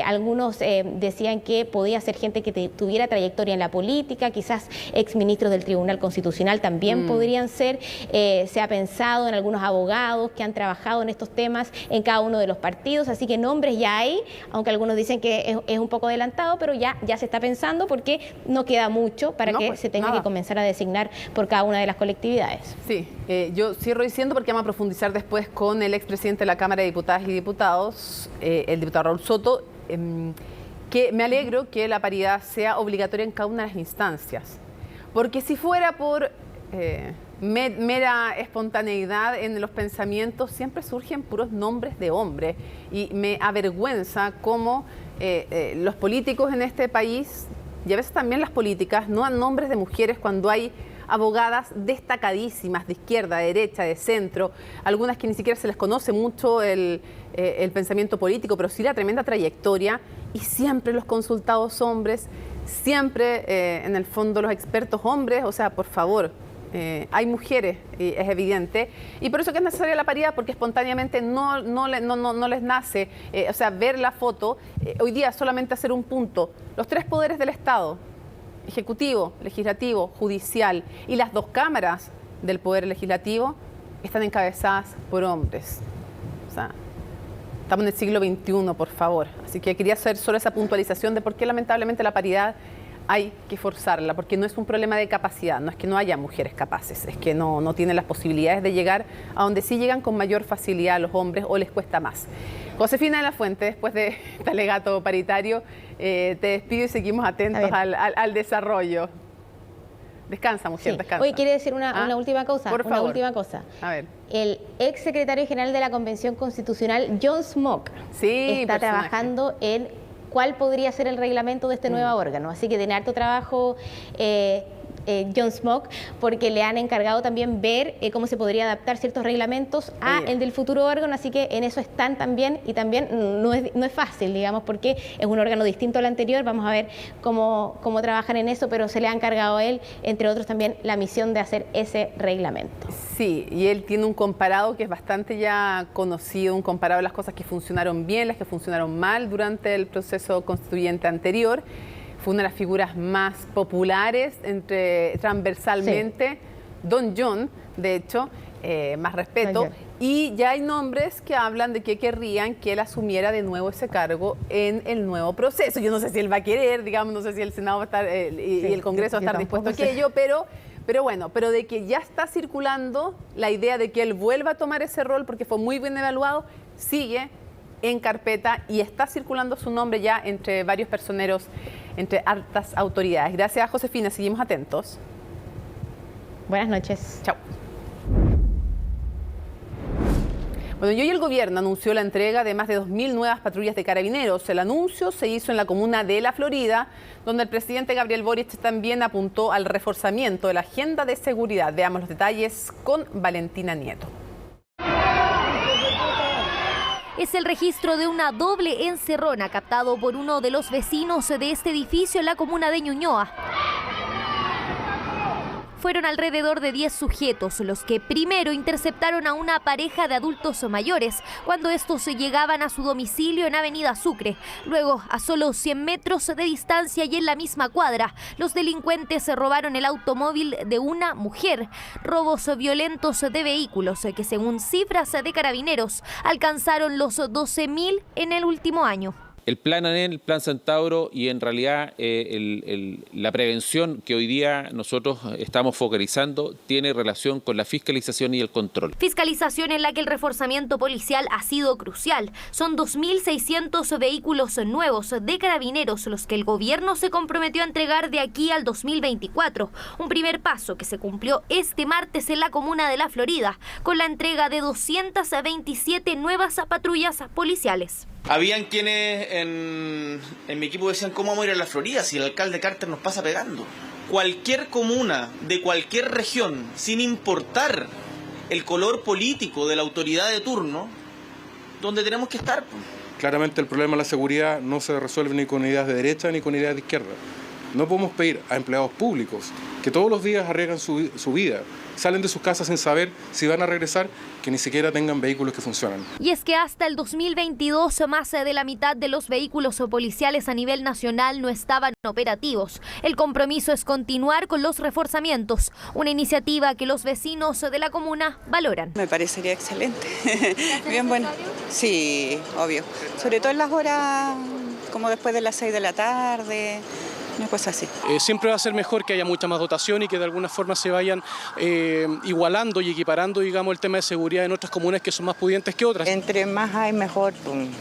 Algunos decían que podía ser gente que tuviera trayectoria en la política, quizás exministros del Tribunal Constitucional también podrían ser. Se ha pensado en algunos abogados que han trabajado en estos temas en cada uno de los partidos, así que nombres ya hay, aunque algunos dicen que es un poco adelantado, pero ya se está pensando porque no queda mucho para que se tenga que comenzar a designar por cada una de las colectividades. Sí, yo cierro diciendo, porque vamos a profundizar después con el expresidente de la Cámara de Diputadas y Diputados, el diputado Raúl Soto, que me alegro que la paridad sea obligatoria en cada una de las instancias, porque si fuera por mera espontaneidad en los pensamientos, siempre surgen puros nombres de hombres, y me avergüenza cómo los políticos en este país, y a veces también las políticas, no dan nombres de mujeres cuando hay abogadas destacadísimas de izquierda, de derecha, de centro, algunas que ni siquiera se les conoce mucho el pensamiento político, pero sí la tremenda trayectoria, y siempre los consultados hombres, siempre en el fondo los expertos hombres. O sea, por favor, hay mujeres, y es evidente, y por eso que es necesaria la paridad, porque espontáneamente no les nace, o sea, ver la foto. Hoy día solamente hacer un punto: los 3 poderes del Estado, ejecutivo, legislativo, judicial, y las 2 cámaras del poder legislativo están encabezadas por hombres. O sea, estamos en el siglo XXI, por favor. Así que quería hacer solo esa puntualización de por qué lamentablemente la paridad hay que forzarla, porque no es un problema de capacidad, no es que no haya mujeres capaces, es que no tienen las posibilidades de llegar a donde sí llegan con mayor facilidad los hombres, o les cuesta más. Josefina de la Fuente, después de este alegato paritario, te despido y seguimos atentos al desarrollo. Descansa, mujer, descansa. Oye, quiere decir una última cosa. Por favor. Una última cosa. A ver. El ex secretario general de la Convención Constitucional, John Smock, está trabajando en cuál podría ser el reglamento de este nuevo órgano. Así que tiene harto trabajo John Smock, porque le han encargado también ver cómo se podría adaptar ciertos reglamentos a el del futuro órgano, así que en eso están también, y también no es fácil, digamos, porque es un órgano distinto al anterior. Vamos a ver cómo trabajan en eso, pero se le ha encargado a él, entre otros también, la misión de hacer ese reglamento. Sí, y él tiene un comparado que es bastante ya conocido, un comparado de las cosas que funcionaron bien, las que funcionaron mal durante el proceso constituyente anterior. Fue una de las figuras más populares transversalmente. Sí. Don John, de hecho, más respeto. Y ya hay nombres que hablan de que querrían que él asumiera de nuevo ese cargo en el nuevo proceso. Yo no sé si él va a querer, digamos, no sé si el Senado va a estar y el Congreso va a estar dispuesto a aquello, pero bueno, pero de que ya está circulando la idea de que él vuelva a tomar ese rol porque fue muy bien evaluado, sigue en carpeta y está circulando su nombre ya entre varios personeros, entre altas autoridades. Gracias, Josefina. Seguimos atentos. Buenas noches. Chao. Bueno, y hoy el gobierno anunció la entrega de más de 2.000 nuevas patrullas de carabineros. El anuncio se hizo en la comuna de La Florida, donde el presidente Gabriel Boric también apuntó al reforzamiento de la agenda de seguridad. Veamos los detalles con Valentina Nieto. Es el registro de una doble encerrona captado por uno de los vecinos de este edificio en la comuna de Ñuñoa. Fueron alrededor de 10 sujetos los que primero interceptaron a una pareja de adultos mayores cuando estos llegaban a su domicilio en Avenida Sucre. Luego, a solo 100 metros de distancia y en la misma cuadra, los delincuentes robaron el automóvil de una mujer. Robos violentos de vehículos que, según cifras de Carabineros, alcanzaron los 12.000 en el último año. El plan ANEL, el plan Centauro y en realidad la prevención que hoy día nosotros estamos focalizando tiene relación con la fiscalización y el control. Fiscalización en la que el reforzamiento policial ha sido crucial. Son 2.600 vehículos nuevos de Carabineros los que el gobierno se comprometió a entregar de aquí al 2024. Un primer paso que se cumplió este martes en la comuna de La Florida con la entrega de 227 nuevas patrullas policiales. Habían quienes en mi equipo decían, ¿cómo vamos a ir a La Florida si el alcalde Carter nos pasa pegando? Cualquier comuna de cualquier región, sin importar el color político de la autoridad de turno, donde tenemos que estar. Claramente el problema de la seguridad no se resuelve ni con ideas de derecha ni con ideas de izquierda. No podemos pedir a empleados públicos que todos los días arriesgan su vida salen de sus casas sin saber si van a regresar, que ni siquiera tengan vehículos que funcionan. Y es que hasta el 2022 más de la mitad de los vehículos policiales a nivel nacional no estaban operativos. El compromiso es continuar con los reforzamientos, una iniciativa que los vecinos de la comuna valoran. Me parecería excelente. Bien bueno. Sí, obvio. Sobre todo en las horas como después de las 6 de la tarde. Una cosa así. Siempre va a ser mejor que haya mucha más dotación y que de alguna forma se vayan igualando y equiparando, digamos, el tema de seguridad en otras comunas que son más pudientes que otras. Entre más hay, mejor,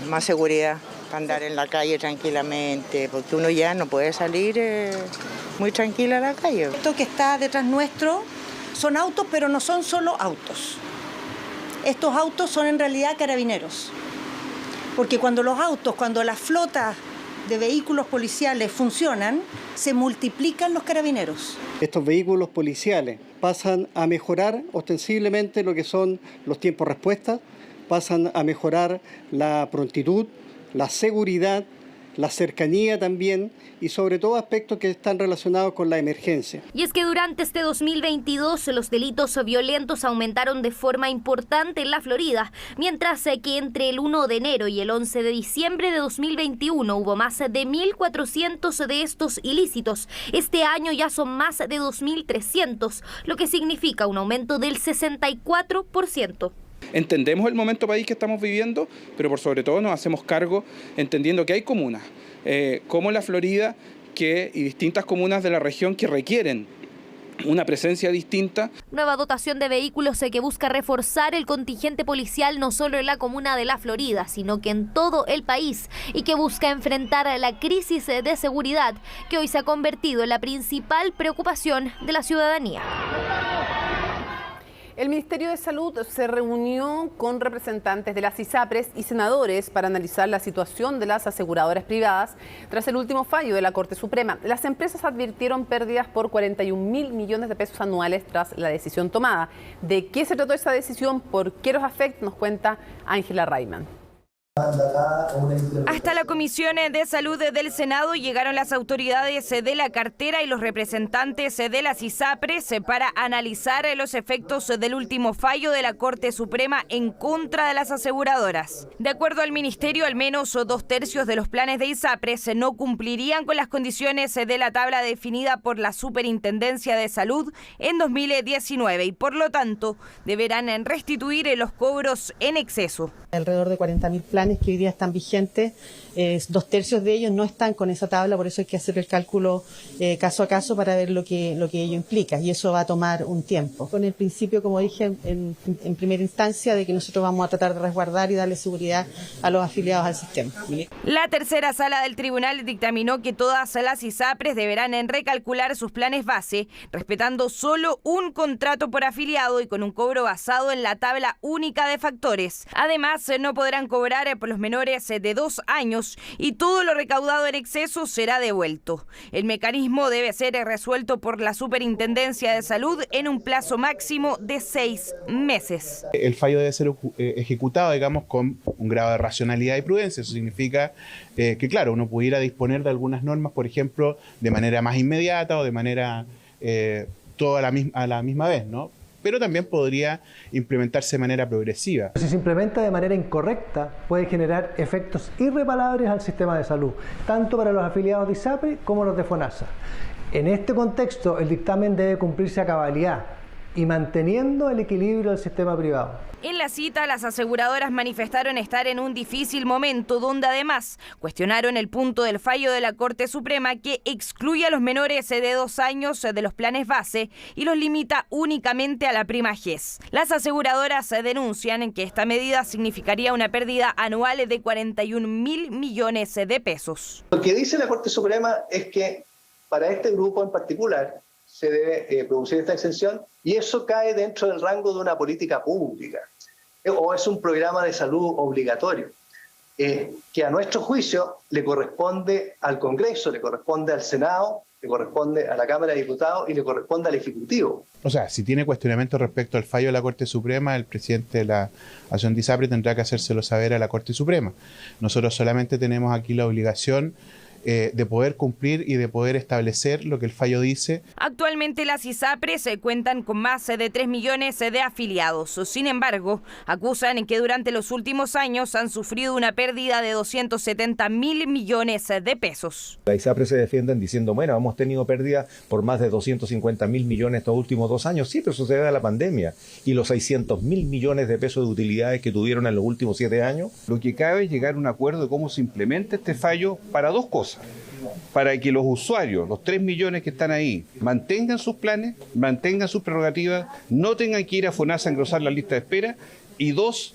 más seguridad para andar en la calle tranquilamente, porque uno ya no puede salir muy tranquila a la calle. Esto que está detrás nuestro son autos, pero no son solo autos. Estos autos son en realidad carabineros, porque cuando las flotas de vehículos policiales funcionan, se multiplican los carabineros. Estos vehículos policiales pasan a mejorar ostensiblemente lo que son los tiempos de respuesta, pasan a mejorar la prontitud, la seguridad, la cercanía también y sobre todo aspectos que están relacionados con la emergencia. Y es que durante este 2022 los delitos violentos aumentaron de forma importante en la Florida, mientras que entre el 1 de enero y el 11 de diciembre de 2021 hubo más de 1.400 de estos ilícitos. Este año ya son más de 2.300, lo que significa un aumento del 64%. Entendemos el momento país que estamos viviendo, pero por sobre todo nos hacemos cargo entendiendo que hay comunas, como la Florida y distintas comunas de la región que requieren una presencia distinta. Nueva dotación de vehículos que busca reforzar el contingente policial no solo en la comuna de La Florida, sino que en todo el país y que busca enfrentar la crisis de seguridad que hoy se ha convertido en la principal preocupación de la ciudadanía. El Ministerio de Salud se reunió con representantes de las ISAPRES y senadores para analizar la situación de las aseguradoras privadas tras el último fallo de la Corte Suprema. Las empresas advirtieron pérdidas por 41.000 millones de pesos anuales tras la decisión tomada. ¿De qué se trató esa decisión? ¿Por qué los afecta? Nos cuenta Ángela Rayman. Hasta la Comisión de Salud del Senado llegaron las autoridades de la cartera y los representantes de las ISAPRES para analizar los efectos del último fallo de la Corte Suprema en contra de las aseguradoras. De acuerdo al Ministerio, al menos 2/3 de los planes de ISAPRES no cumplirían con las condiciones de la tabla definida por la Superintendencia de Salud en 2019 y por lo tanto deberán restituir los cobros en exceso. Alrededor de 40.000 planes que hoy día están vigentes, 2/3 de ellos no están con esa tabla, por eso hay que hacer el cálculo caso a caso para ver lo que ello implica y eso va a tomar un tiempo. Con el principio, como dije en primera instancia, de que nosotros vamos a tratar de resguardar y darle seguridad a los afiliados al sistema. La tercera sala del tribunal dictaminó que todas las ISAPRES deberán recalcular sus planes base, respetando solo un contrato por afiliado y con un cobro basado en la tabla única de factores. Además, no podrán cobrar por los menores de 2 años y todo lo recaudado en exceso será devuelto. El mecanismo debe ser resuelto por la Superintendencia de Salud en un plazo máximo de 6 meses. El fallo debe ser ejecutado, digamos, con un grado de racionalidad y prudencia. Eso significa que, claro, uno pudiera disponer de algunas normas, por ejemplo, de manera más inmediata o de manera todo a la misma vez, ¿no? Pero también podría implementarse de manera progresiva. Si se implementa de manera incorrecta, puede generar efectos irreparables al sistema de salud, tanto para los afiliados de ISAPRE como los de FONASA. En este contexto, el dictamen debe cumplirse a cabalidad y manteniendo el equilibrio del sistema privado. En la cita, las aseguradoras manifestaron estar en un difícil momento, donde además cuestionaron el punto del fallo de la Corte Suprema que excluye a los menores de 2 años de los planes base y los limita únicamente a la prima GES. Las aseguradoras denuncian que esta medida significaría una pérdida anual de 41.000 millones de pesos. Lo que dice la Corte Suprema es que para este grupo en particular se debe producir esta exención y eso cae dentro del rango de una política pública o es un programa de salud obligatorio que a nuestro juicio le corresponde al Congreso, le corresponde al Senado, le corresponde a la Cámara de Diputados y le corresponde al Ejecutivo. O sea, si tiene cuestionamiento respecto al fallo de la Corte Suprema, el presidente de la Asociación de ISAPRE tendrá que hacérselo saber a la Corte Suprema. Nosotros solamente tenemos aquí la obligación de poder cumplir y de poder establecer lo que el fallo dice. Actualmente las ISAPRES cuentan con más de 3 millones de afiliados. Sin embargo, acusan que durante los últimos años han sufrido una pérdida de 270.000 millones de pesos. La ISAPRES se defienden diciendo, bueno, hemos tenido pérdida por más de 250.000 millones estos últimos 2 años. Sí, pero eso se debe a la pandemia. Y los 600.000 millones de pesos de utilidades que tuvieron en los últimos 7 años. Lo que cabe es llegar a un acuerdo de cómo se implementa este fallo para 2 cosas. Para que los usuarios, los 3 millones que están ahí, mantengan sus planes, mantengan sus prerrogativas, no tengan que ir a FONASA a engrosar la lista de espera. Y 2,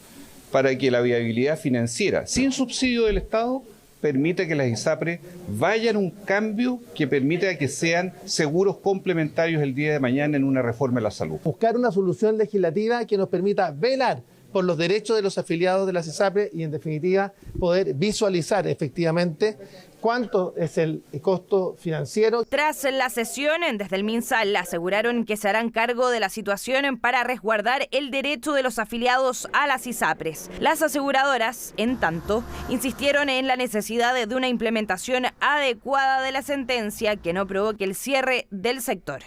para que la viabilidad financiera, sin subsidio del Estado, permita que las ISAPRES vayan a un cambio que permita que sean seguros complementarios el día de mañana en una reforma de la salud. Buscar una solución legislativa que nos permita velar por los derechos de los afiliados de las ISAPRES y, en definitiva, poder visualizar efectivamente cuánto es el costo financiero. Tras la sesión, desde el MinSal aseguraron que se harán cargo de la situación para resguardar el derecho de los afiliados a las ISAPRES. Las aseguradoras, en tanto, insistieron en la necesidad de una implementación adecuada de la sentencia que no provoque el cierre del sector.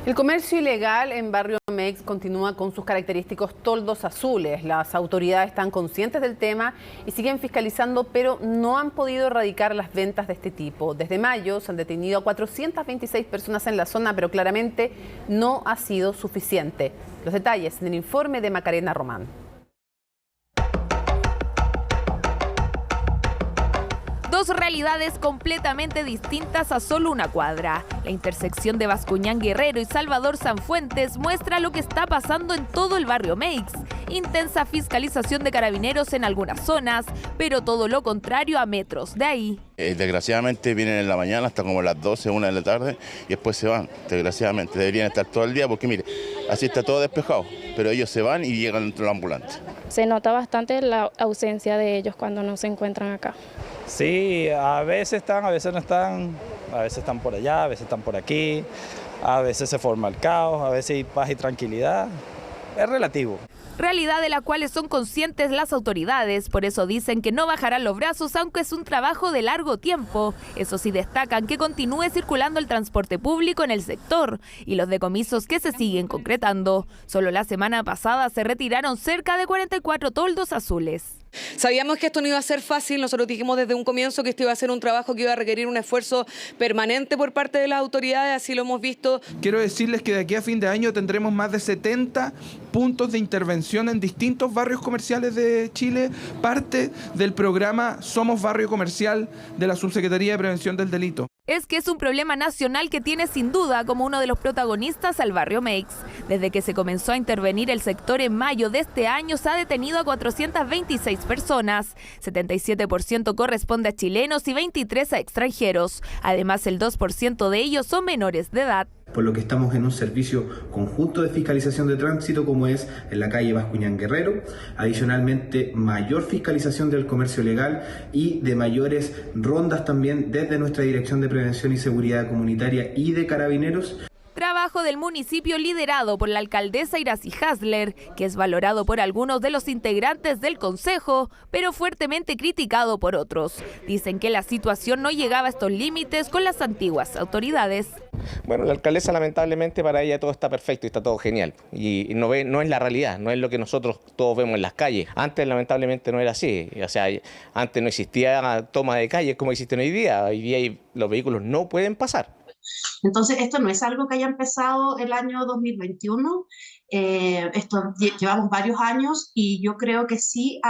El comercio ilegal en Barrio Mex continúa con sus característicos toldos azules. Las autoridades están conscientes del tema y siguen fiscalizando, pero no han podido erradicar las ventas de este tipo. Desde mayo se han detenido a 426 personas en la zona, pero claramente no ha sido suficiente. Los detalles en el informe de Macarena Román. Dos realidades completamente distintas a solo una cuadra. La intersección de Bascuñán Guerrero y Salvador Sanfuentes muestra lo que está pasando en todo el barrio Meix. Intensa fiscalización de carabineros en algunas zonas, pero todo lo contrario a metros de ahí. Desgraciadamente vienen en la mañana hasta como las 12, 1 de la tarde y después se van. Desgraciadamente deberían estar todo el día porque mire, así está todo despejado, pero ellos se van y llegan dentro del ambulante. Se nota bastante la ausencia de ellos cuando no se encuentran acá. Sí, a veces están, a veces no están, a veces están por allá, a veces están por aquí, a veces se forma el caos, a veces hay paz y tranquilidad. Es relativo. Realidad de la cual son conscientes las autoridades, por eso dicen que no bajarán los brazos aunque es un trabajo de largo tiempo. Eso sí, destacan que continúe circulando el transporte público en el sector y los decomisos que se siguen concretando. Solo la semana pasada se retiraron cerca de 44 toldos azules. Sabíamos que esto no iba a ser fácil, nosotros dijimos desde un comienzo que esto iba a ser un trabajo que iba a requerir un esfuerzo permanente por parte de las autoridades, así lo hemos visto. Quiero decirles que de aquí a fin de año tendremos más de 70 puntos de intervención en distintos barrios comerciales de Chile, parte del programa Somos Barrio Comercial de la Subsecretaría de Prevención del Delito. Es que es un problema nacional que tiene sin duda como uno de los protagonistas al barrio Meix. Desde que se comenzó a intervenir el sector en mayo de este año se ha detenido a 426 personas. 77% corresponde a chilenos y 23 a extranjeros. Además, el 2% de ellos son menores de edad. Por lo que estamos en un servicio conjunto de fiscalización de tránsito como es en la calle Bascuñán Guerrero, adicionalmente mayor fiscalización del comercio legal y de mayores rondas también desde nuestra Dirección de Prevención y Seguridad Comunitaria y de Carabineros. Trabajo del municipio liderado por la alcaldesa Iracy Hasler, que es valorado por algunos de los integrantes del consejo, pero fuertemente criticado por otros. Dicen que la situación no llegaba a estos límites con las antiguas autoridades. Bueno, la alcaldesa lamentablemente para ella todo está perfecto y está todo genial y no es la realidad, no es lo que nosotros todos vemos en las calles. Antes lamentablemente no era así, o sea, antes no existía toma de calles como existen hoy día los vehículos no pueden pasar. Entonces, esto no es algo que haya empezado el año 2021, esto llevamos varios años y yo creo que sí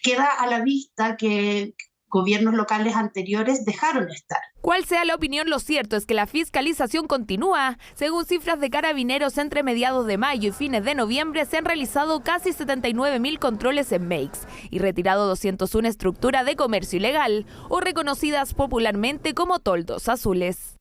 queda a la vista que gobiernos locales anteriores dejaron de estar. Cuál sea la opinión, lo cierto es que la fiscalización continúa. Según cifras de Carabineros, entre mediados de mayo y fines de noviembre se han realizado casi 79.000 controles en Meix y retirado 201 estructuras de comercio ilegal o reconocidas popularmente como toldos azules.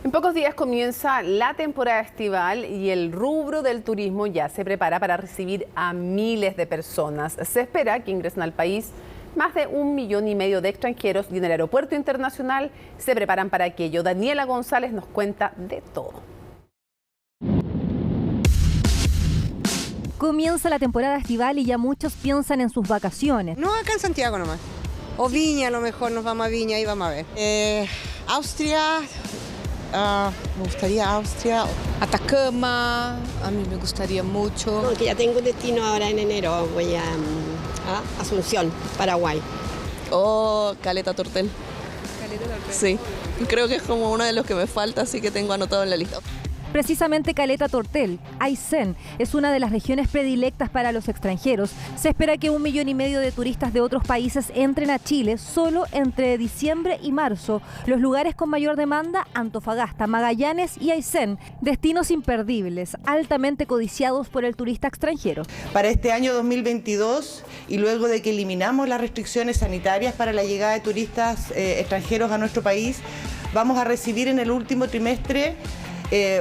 En pocos días comienza la temporada estival y el rubro del turismo ya se prepara para recibir a miles de personas. Se espera que ingresen al país más de 1,5 millones de extranjeros y en el aeropuerto internacional se preparan para aquello. Daniela González nos cuenta de todo. Comienza la temporada estival y ya muchos piensan en sus vacaciones. No, acá en Santiago nomás. O Viña, a lo mejor nos vamos a Viña y vamos a ver. Austria, me gustaría Austria. Atacama, a mí me gustaría mucho. No, que ya tengo un destino ahora en enero, voy a Asunción, Paraguay. Caleta Tortel. Sí, creo que es como uno de los que me falta, así que tengo anotado en la lista. Precisamente Caleta Tortel, Aysén, es una de las regiones predilectas para los extranjeros. Se espera que 1,5 millones de turistas de otros países entren a Chile solo entre diciembre y marzo. Los lugares con mayor demanda, Antofagasta, Magallanes y Aysén, destinos imperdibles, altamente codiciados por el turista extranjero. Para este año 2022, y luego de que eliminamos las restricciones sanitarias para la llegada de turistas extranjeros a nuestro país, vamos a recibir en el último trimestre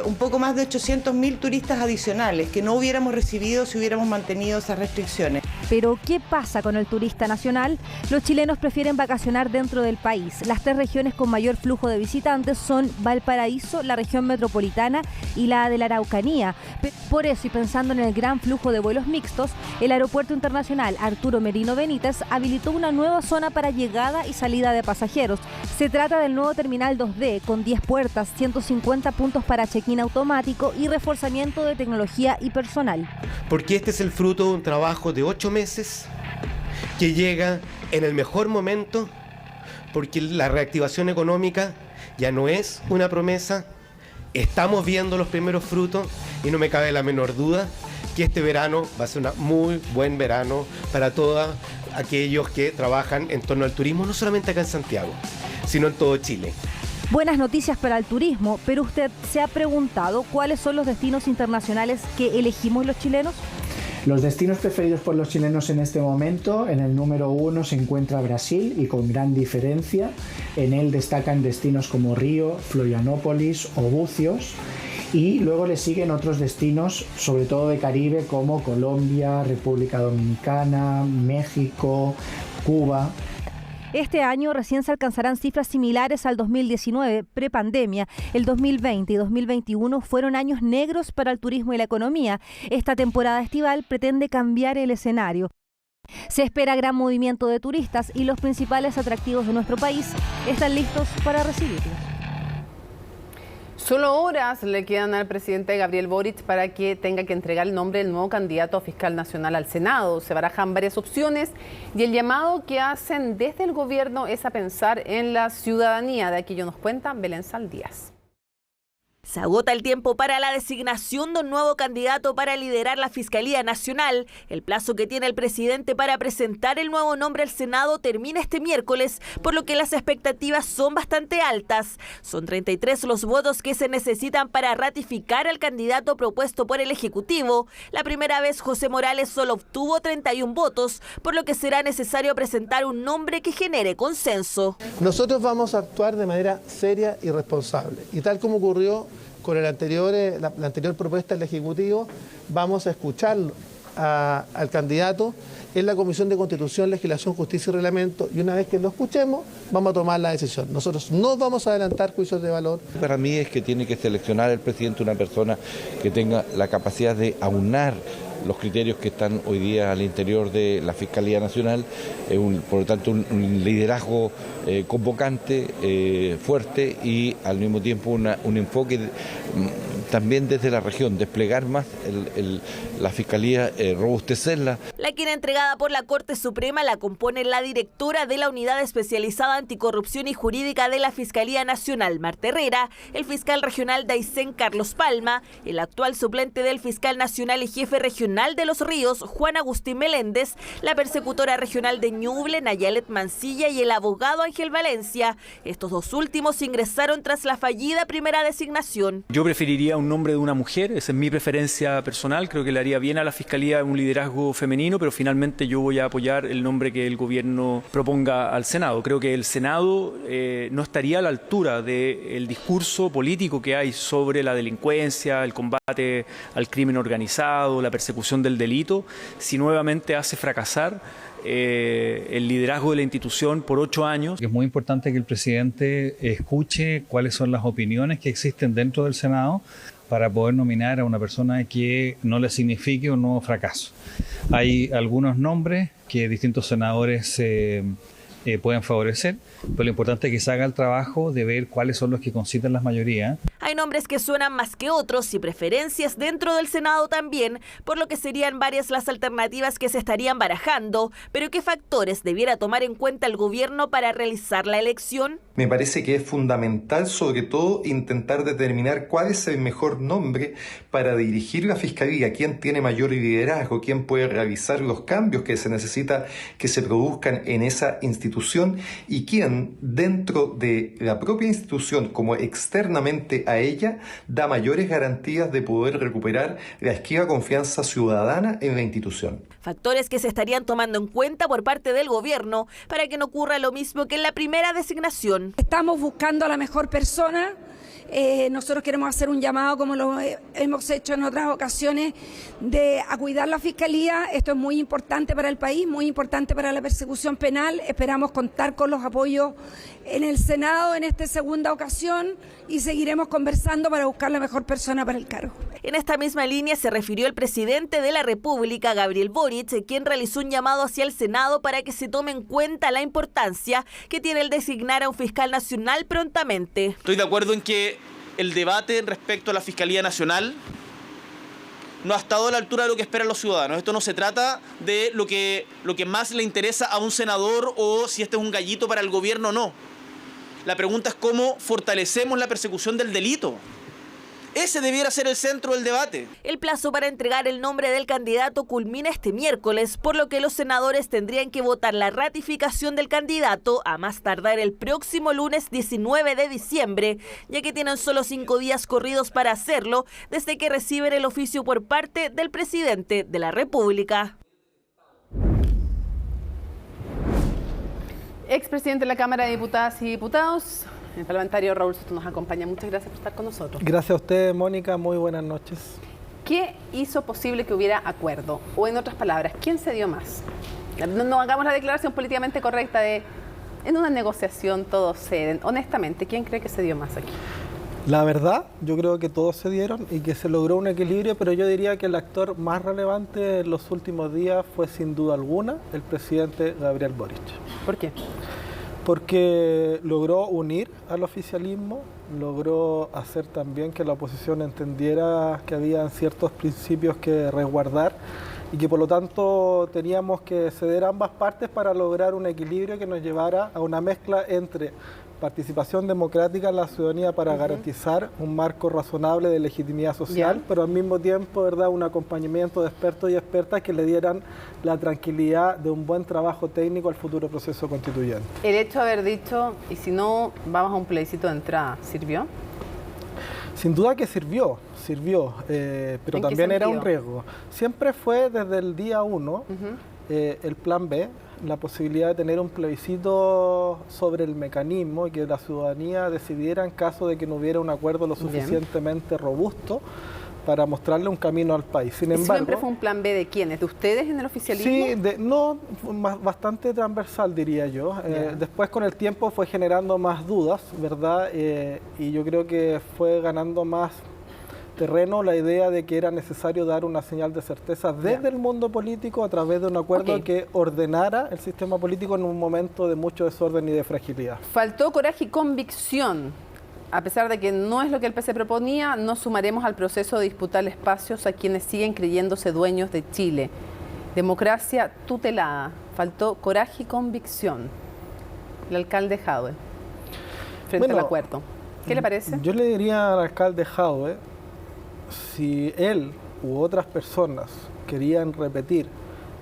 un poco más de 800.000 turistas adicionales que no hubiéramos recibido si hubiéramos mantenido esas restricciones. Pero, ¿qué pasa con el turista nacional? Los chilenos prefieren vacacionar dentro del país. Las 3 regiones con mayor flujo de visitantes son Valparaíso, la región metropolitana y la de la Araucanía. Por eso, y pensando en el gran flujo de vuelos mixtos, el Aeropuerto Internacional Arturo Merino Benítez habilitó una nueva zona para llegada y salida de pasajeros. Se trata del nuevo Terminal 2D, con 10 puertas, 150 puntos para check-in automático y reforzamiento de tecnología y personal. Porque este es el fruto de un trabajo de 8 meses que llega en el mejor momento, porque la reactivación económica ya no es una promesa. Estamos viendo los primeros frutos y no me cabe la menor duda que este verano va a ser un muy buen verano para todos aquellos que trabajan en torno al turismo, no solamente acá en Santiago, sino en todo Chile. Buenas noticias para el turismo, pero usted se ha preguntado cuáles son los destinos internacionales que elegimos los chilenos. Los destinos preferidos por los chilenos en este momento, en el número 1 se encuentra Brasil y con gran diferencia. En él destacan destinos como Río, Florianópolis o Bucios. Y luego le siguen otros destinos, sobre todo de Caribe, como Colombia, República Dominicana, México, Cuba. Este año recién se alcanzarán cifras similares al 2019, prepandemia. El 2020 y 2021 fueron años negros para el turismo y la economía. Esta temporada estival pretende cambiar el escenario. Se espera gran movimiento de turistas y los principales atractivos de nuestro país están listos para recibirlos. Solo horas le quedan al presidente Gabriel Boric para que tenga que entregar el nombre del nuevo candidato a fiscal nacional al Senado. Se barajan varias opciones y el llamado que hacen desde el gobierno es a pensar en la ciudadanía. De aquí nos cuenta Belén Saldías. Se agota el tiempo para la designación de un nuevo candidato para liderar la Fiscalía Nacional. El plazo que tiene el presidente para presentar el nuevo nombre al Senado termina este miércoles, por lo que las expectativas son bastante altas. Son 33 los votos que se necesitan para ratificar al candidato propuesto por el Ejecutivo. La primera vez José Morales solo obtuvo 31 votos, por lo que será necesario presentar un nombre que genere consenso. Nosotros vamos a actuar de manera seria y responsable. Y tal como ocurrió con la anterior propuesta del Ejecutivo, vamos a escuchar al candidato en la Comisión de Constitución, Legislación, Justicia y Reglamento, y una vez que lo escuchemos, vamos a tomar la decisión. Nosotros no vamos a adelantar juicios de valor. Para mí es que tiene que seleccionar el presidente una persona que tenga la capacidad de aunar los criterios que están hoy día al interior de la Fiscalía Nacional, por lo tanto un liderazgo convocante, fuerte y al mismo tiempo un enfoque también desde la región, desplegar más la Fiscalía, robustecerla. La quina entregada por la Corte Suprema la compone la directora de la Unidad Especializada Anticorrupción y Jurídica de la Fiscalía Nacional, Marta Herrera, el fiscal regional de Aysén, Carlos Palma, el actual suplente del fiscal nacional y jefe regional de Los Ríos, Juan Agustín Meléndez, la persecutora regional de Ñuble, Nayalet Mancilla, y el abogado Ángel Valencia. Estos dos últimos ingresaron tras la fallida primera designación. Yo preferiría un nombre de una mujer, esa es mi preferencia personal, creo que le haría bien a la Fiscalía un liderazgo femenino, pero finalmente yo voy a apoyar el nombre que el gobierno proponga al Senado. Creo que el Senado no estaría a la altura del discurso político que hay sobre la delincuencia, el combate al crimen organizado, la persecución del delito, si nuevamente hace fracasar el liderazgo de la institución por 8 años. Es muy importante que el presidente escuche cuáles son las opiniones que existen dentro del Senado para poder nominar a una persona que no le signifique un nuevo fracaso. Hay algunos nombres que distintos senadores pueden favorecer, pero lo importante es que se haga el trabajo de ver cuáles son los que concitan las mayorías. Hay nombres que suenan más que otros y preferencias dentro del Senado también, por lo que serían varias las alternativas que se estarían barajando, pero ¿qué factores debiera tomar en cuenta el gobierno para realizar la elección? Me parece que es fundamental, sobre todo, intentar determinar cuál es el mejor nombre para dirigir la Fiscalía, quién tiene mayor liderazgo, quién puede realizar los cambios que se necesita que se produzcan en esa institución y quién, dentro de la propia institución como externamente a ella, da mayores garantías de poder recuperar la esquiva confianza ciudadana en la institución. Factores que se estarían tomando en cuenta por parte del gobierno para que no ocurra lo mismo que en la primera designación. Estamos buscando a la mejor persona. Nosotros queremos hacer un llamado, como lo hemos hecho en otras ocasiones, a cuidar la Fiscalía. Esto es muy importante para el país, muy importante para la persecución penal. Esperamos contar con los apoyos en el Senado en esta segunda ocasión y seguiremos conversando para buscar la mejor persona para el cargo. En esta misma línea se refirió el presidente de la República, Gabriel Boric, quien realizó un llamado hacia el Senado para que se tome en cuenta la importancia que tiene el designar a un fiscal nacional prontamente. Estoy de acuerdo en que el debate respecto a la Fiscalía Nacional no ha estado a la altura de lo que esperan los ciudadanos. Esto no se trata de lo que más le interesa a un senador o si este es un gallito para el gobierno o no. La pregunta es cómo fortalecemos la persecución del delito. Ese debiera ser el centro del debate. El plazo para entregar el nombre del candidato culmina este miércoles, por lo que los senadores tendrían que votar la ratificación del candidato a más tardar el próximo lunes 19 de diciembre, ya que tienen solo 5 días corridos para hacerlo desde que reciben el oficio por parte del presidente de la República. Expresidente de la Cámara de Diputadas y Diputados, el parlamentario Raúl Soto nos acompaña. Muchas gracias por estar con nosotros. Gracias a usted, Mónica. Muy buenas noches. ¿Qué hizo posible que hubiera acuerdo? O en otras palabras, ¿quién cedió más? No hagamos la declaración políticamente correcta de en una negociación todos ceden. Honestamente, ¿quién cree que cedió más aquí? La verdad, yo creo que todos cedieron y que se logró un equilibrio, pero yo diría que el actor más relevante en los últimos días fue sin duda alguna el presidente Gabriel Boric. ¿Por qué? Porque logró unir al oficialismo, logró hacer también que la oposición entendiera que había ciertos principios que resguardar y que por lo tanto teníamos que ceder ambas partes para lograr un equilibrio que nos llevara a una mezcla entre participación democrática en la ciudadanía para garantizar un marco razonable de legitimidad social, pero al mismo tiempo, ¿verdad?, un acompañamiento de expertos y expertas que le dieran la tranquilidad de un buen trabajo técnico al futuro proceso constituyente. El hecho de haber dicho, y si no, vamos a un plebiscito de entrada, ¿sirvió? Sin duda que sirvió, pero también era un riesgo. Siempre fue desde el día 1 el plan B, la posibilidad de tener un plebiscito sobre el mecanismo y que la ciudadanía decidiera en caso de que no hubiera un acuerdo lo suficientemente robusto para mostrarle un camino al país. Sin embargo, ¿siempre fue un plan B de quiénes? ¿De ustedes en el oficialismo? Sí, bastante transversal, diría yo. Después, con el tiempo, fue generando más dudas, ¿verdad? Y yo creo que fue ganando más terreno la idea de que era necesario dar una señal de certeza desde el mundo político a través de un acuerdo que ordenara el sistema político en un momento de mucho desorden y de fragilidad. Faltó coraje y convicción. A pesar de que no es lo que el PC proponía, nos sumaremos al proceso de disputar espacios a quienes siguen creyéndose dueños de Chile. Democracia tutelada. Faltó coraje y convicción. El alcalde Jadwe, frente al acuerdo. ¿Qué le parece? Yo le diría al alcalde Jadwe, si él u otras personas querían repetir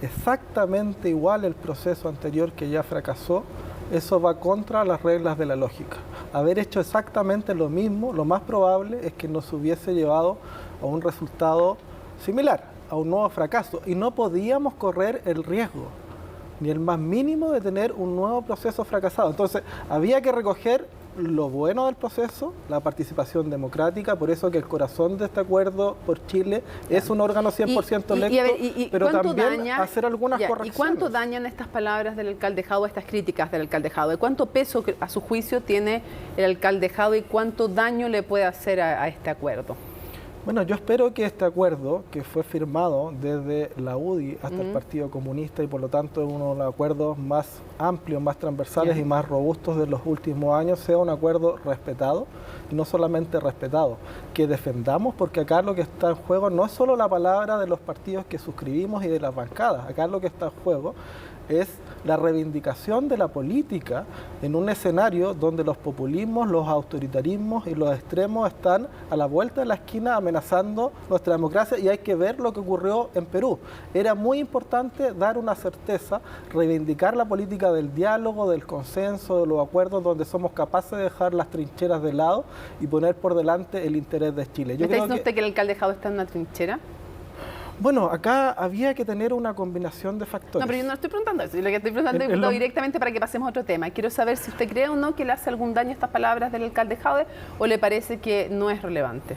exactamente igual el proceso anterior que ya fracasó, eso va contra las reglas de la lógica. Haber hecho exactamente lo mismo, lo más probable es que nos hubiese llevado a un resultado similar, a un nuevo fracaso. Y no podíamos correr el riesgo, ni el más mínimo, de tener un nuevo proceso fracasado. Entonces, había que recoger lo bueno del proceso, la participación democrática, por eso que el corazón de este acuerdo por Chile es un órgano 100% electo, pero también hacer algunas correcciones. ¿Y cuánto dañan estas palabras del alcalde Jadwe, estas críticas del alcalde Jadwe? ¿Cuánto peso a su juicio tiene el alcalde Jadwe y cuánto daño le puede hacer a este acuerdo? Bueno, yo espero que este acuerdo, que fue firmado desde la UDI hasta el Partido Comunista y por lo tanto es uno de los acuerdos más amplios, más transversales y más robustos de los últimos años, sea un acuerdo respetado y no solamente respetado, que defendamos, porque acá lo que está en juego no es solo la palabra de los partidos que suscribimos y de las bancadas, acá lo que está en juego es la reivindicación de la política en un escenario donde los populismos, los autoritarismos y los extremos están a la vuelta de la esquina amenazando nuestra democracia, y hay que ver lo que ocurrió en Perú. Era muy importante dar una certeza, reivindicar la política del diálogo, del consenso, de los acuerdos, donde somos capaces de dejar las trincheras de lado y poner por delante el interés de Chile. ¿Está diciendo usted que el alcalde Jadwe está en una trinchera? Bueno, acá había que tener una combinación de factores. No, pero yo no estoy preguntando eso. Lo que estoy preguntando es directamente para que pasemos a otro tema. Quiero saber si usted cree o no que le hace algún daño estas palabras del alcalde Jadwe o le parece que no es relevante.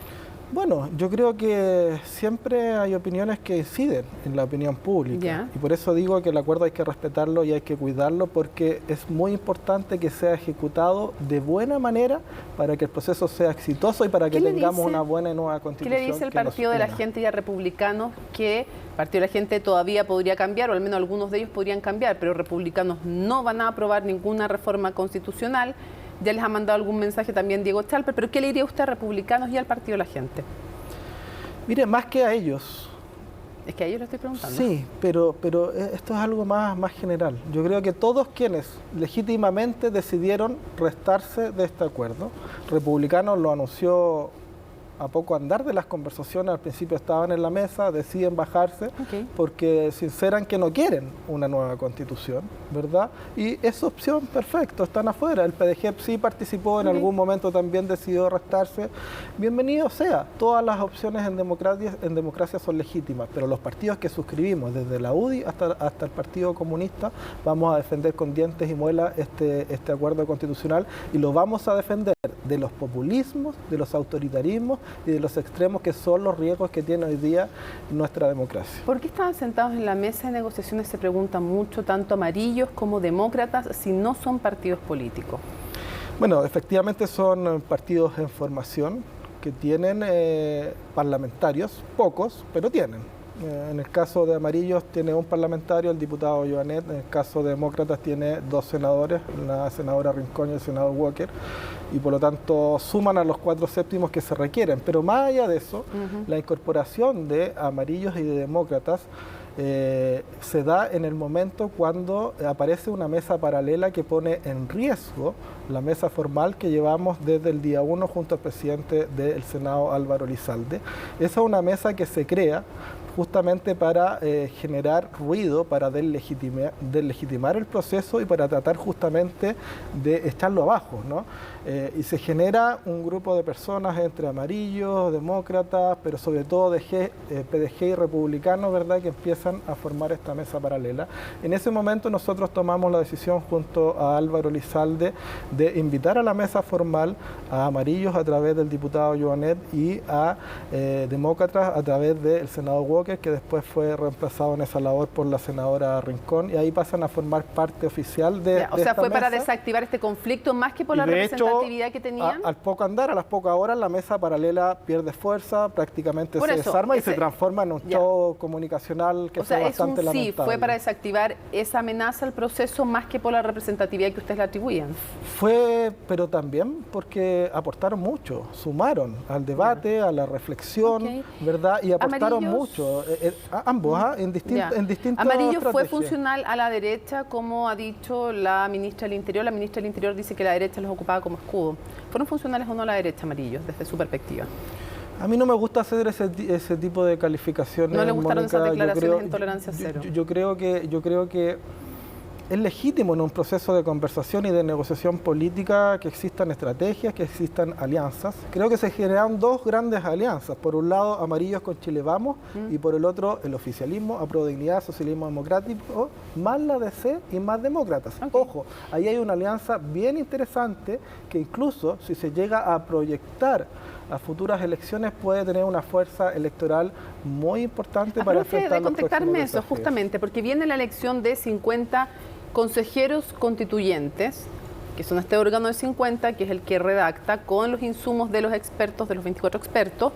Bueno, yo creo que siempre hay opiniones que inciden en la opinión pública y por eso digo que el acuerdo hay que respetarlo y hay que cuidarlo, porque es muy importante que sea ejecutado de buena manera para que el proceso sea exitoso y para que tengamos una buena y nueva constitución. ¿Qué le dice el Partido de la Gente y a Republicanos que el Partido de la Gente todavía podría cambiar, o al menos algunos de ellos podrían cambiar, pero Republicanos no van a aprobar ninguna reforma constitucional? Ya les ha mandado algún mensaje también Diego Chalper, pero ¿qué le diría usted a Republicanos y al Partido de la Gente? Mire, más que a ellos. Es que a ellos le estoy preguntando. Sí, pero esto es algo más general. Yo creo que todos quienes legítimamente decidieron restarse de este acuerdo, Republicanos lo anunció a poco andar de las conversaciones, al principio estaban en la mesa, deciden bajarse porque sinceran que no quieren una nueva constitución, ¿verdad? Y esa opción, perfecto, están afuera. El PDG sí participó, en algún momento también decidió restarse. Bienvenido sea, todas las opciones en democracia son legítimas, pero los partidos que suscribimos, desde la UDI hasta el Partido Comunista, vamos a defender con dientes y muelas este acuerdo constitucional, y lo vamos a defender de los populismos, de los autoritarismos y de los extremos, que son los riesgos que tiene hoy día nuestra democracia. ¿Por qué estaban sentados en la mesa de negociaciones, se preguntan mucho, tanto amarillos como demócratas, si no son partidos políticos? Bueno, efectivamente son partidos en formación que tienen parlamentarios, pocos, pero tienen. En el caso de amarillos tiene un parlamentario, el diputado Joanet. En el caso de demócratas tiene 2 senadores, la senadora Rincón y el senador Walker, y por lo tanto suman a los 4 séptimos que se requieren. Pero más allá de eso, la incorporación de amarillos y de demócratas se da en el momento cuando aparece una mesa paralela que pone en riesgo la mesa formal que llevamos desde el día 1 junto al presidente del Senado, Álvaro Elizalde. Esa es una mesa que se crea justamente para generar ruido, para deslegitimar el proceso y para tratar justamente de echarlo abajo, ¿no? Y se genera un grupo de personas entre amarillos, demócratas, pero sobre todo de PDG y republicanos, ¿verdad?, que empiezan a formar esta mesa paralela. En ese momento nosotros tomamos la decisión junto a Álvaro Elizalde de invitar a la mesa formal a amarillos a través del diputado Joanet y a demócratas a través del senador Walker, que después fue reemplazado en esa labor por la senadora Rincón, y ahí pasan a formar parte oficial de O sea, esta fue para mesa. Desactivar este conflicto más que por la representatividad que tenían. Al poco andar, a las pocas horas, la mesa paralela pierde fuerza, prácticamente se desarma y se transforma en un show comunicacional que fue bastante lamentable. Sí, fue para desactivar esa amenaza al proceso más que por la representatividad que ustedes le atribuían. Pero también porque aportaron mucho, sumaron al debate, a la reflexión, ¿verdad? Y aportaron mucho. Ambos, en distintos Amarillo fue funcional a la derecha, como ha dicho la ministra del Interior. La ministra del Interior dice que la derecha los ocupaba como escudo. ¿Fueron funcionales o no a la derecha, Amarillo, desde su perspectiva? A mí no me gusta hacer ese tipo de calificaciones. ¿No le gustaron esas declaraciones en tolerancia cero? Yo creo que es legítimo en un proceso de conversación y de negociación política que existan estrategias, que existan alianzas. Creo que se generaron 2 grandes alianzas. Por un lado, amarillos con Chile Vamos, y por el otro, el oficialismo, Aprodignidad, Socialismo Democrático, más la DC y más demócratas. Ojo, ahí hay una alianza bien interesante que incluso si se llega a proyectar a futuras elecciones puede tener una fuerza electoral muy importante para enfrentar los próximos desafíos. Justamente, porque viene la elección de 50 consejeros constituyentes, que son este órgano de 50, que es el que redacta con los insumos de los expertos, de los 24 expertos,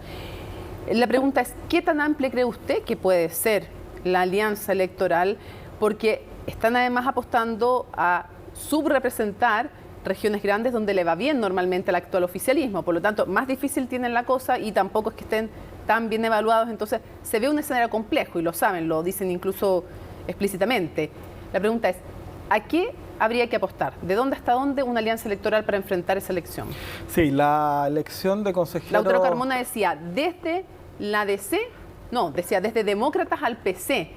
La pregunta es, ¿qué tan amplia cree usted que puede ser la alianza electoral? Porque están además apostando a subrepresentar regiones grandes donde le va bien normalmente al actual oficialismo. Por lo tanto, más difícil tienen la cosa y tampoco es que estén tan bien evaluados. Entonces, se ve un escenario complejo y lo saben, lo dicen incluso explícitamente. La pregunta es, ¿a qué habría que apostar? ¿De dónde hasta dónde una alianza electoral para enfrentar esa elección? Sí, la elección de consejeros... Lautaro Carmona decía, desde la DC, no, decía desde demócratas al PC.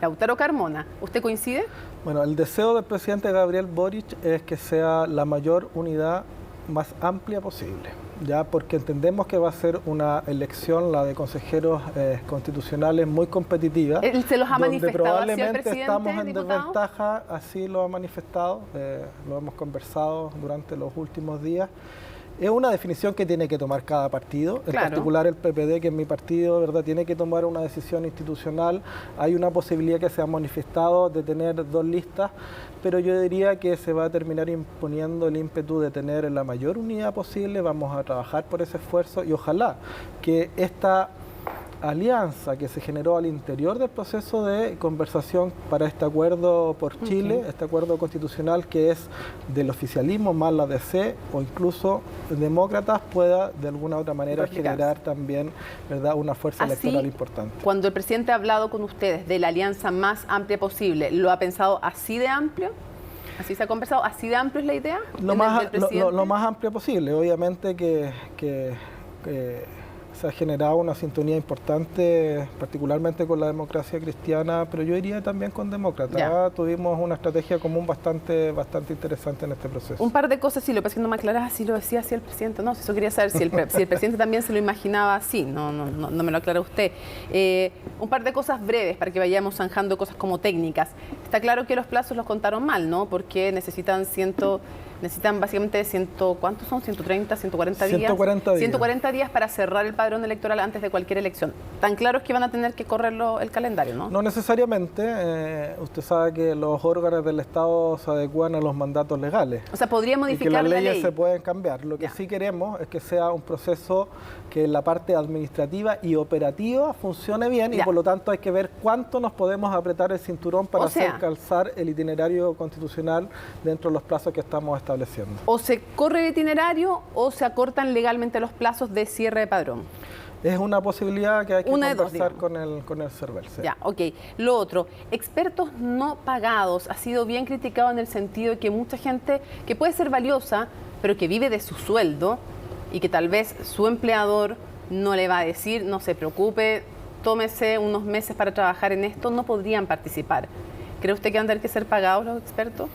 Lautaro Carmona, ¿usted coincide? Bueno, el deseo del presidente Gabriel Boric es que sea la mayor unidad más amplia posible, ya porque entendemos que va a ser una elección, la de consejeros constitucionales, muy competitiva. ¿Él se los ha manifestado donde así al probablemente presidente, estamos en diputado? desventaja, así lo ha manifestado, lo hemos conversado durante los últimos días. Es una definición que tiene que tomar cada partido, en particular el PPD, que es mi partido, ¿verdad? Tiene que tomar una decisión institucional. Hay una posibilidad que se ha manifestado de tener 2 listas, pero yo diría que se va a terminar imponiendo el ímpetu de tener la mayor unidad posible. Vamos a trabajar por ese esfuerzo y ojalá que esta alianza que se generó al interior del proceso de conversación para este acuerdo por Chile, este acuerdo constitucional que es del oficialismo más la DC o incluso demócratas, pueda de alguna u otra manera generar también, ¿verdad?, una fuerza electoral importante. Cuando el presidente ha hablado con ustedes de la alianza más amplia posible, ¿lo ha pensado así de amplio? ¿Así se ha conversado? ¿Así de amplio es la idea? Lo más amplio posible. Obviamente que se ha generado una sintonía importante, particularmente con la democracia cristiana, pero yo diría también con demócratas. Tuvimos una estrategia común bastante interesante en este proceso. Un par de cosas, sí, lo que pasa es que no me aclaraba si lo decía así el presidente. No, si eso quería saber si el presidente también se lo imaginaba así. No me lo aclara usted. Un par de cosas breves para que vayamos zanjando cosas como técnicas. Está claro que los plazos los contaron mal, ¿no? Porque necesitan básicamente ¿cuántos son? 130, 140 días. 140 días. 140 días para cerrar el padrón electoral antes de cualquier elección. Tan claro es que van a tener que correrlo el calendario, ¿no? No necesariamente. Usted sabe que los órganos del Estado se adecúan a los mandatos legales. O sea, podría modificar la ley. Y que las leyes se pueden cambiar. Lo que sí queremos es que sea un proceso que la parte administrativa y operativa funcione bien y por lo tanto hay que ver cuánto nos podemos apretar el cinturón para hacer calzar el itinerario constitucional dentro de los plazos que estamos estableciendo. O se corre el itinerario o se acortan legalmente los plazos de cierre de padrón. Es una posibilidad que hay que conversar con el CERVEL. Sí. Ya, ok. Lo otro, expertos no pagados ha sido bien criticado en el sentido de que mucha gente que puede ser valiosa, pero que vive de su sueldo y que tal vez su empleador no le va a decir, no se preocupe, tómese unos meses para trabajar en esto, no podrían participar. ¿Cree usted que van a tener que ser pagados los expertos?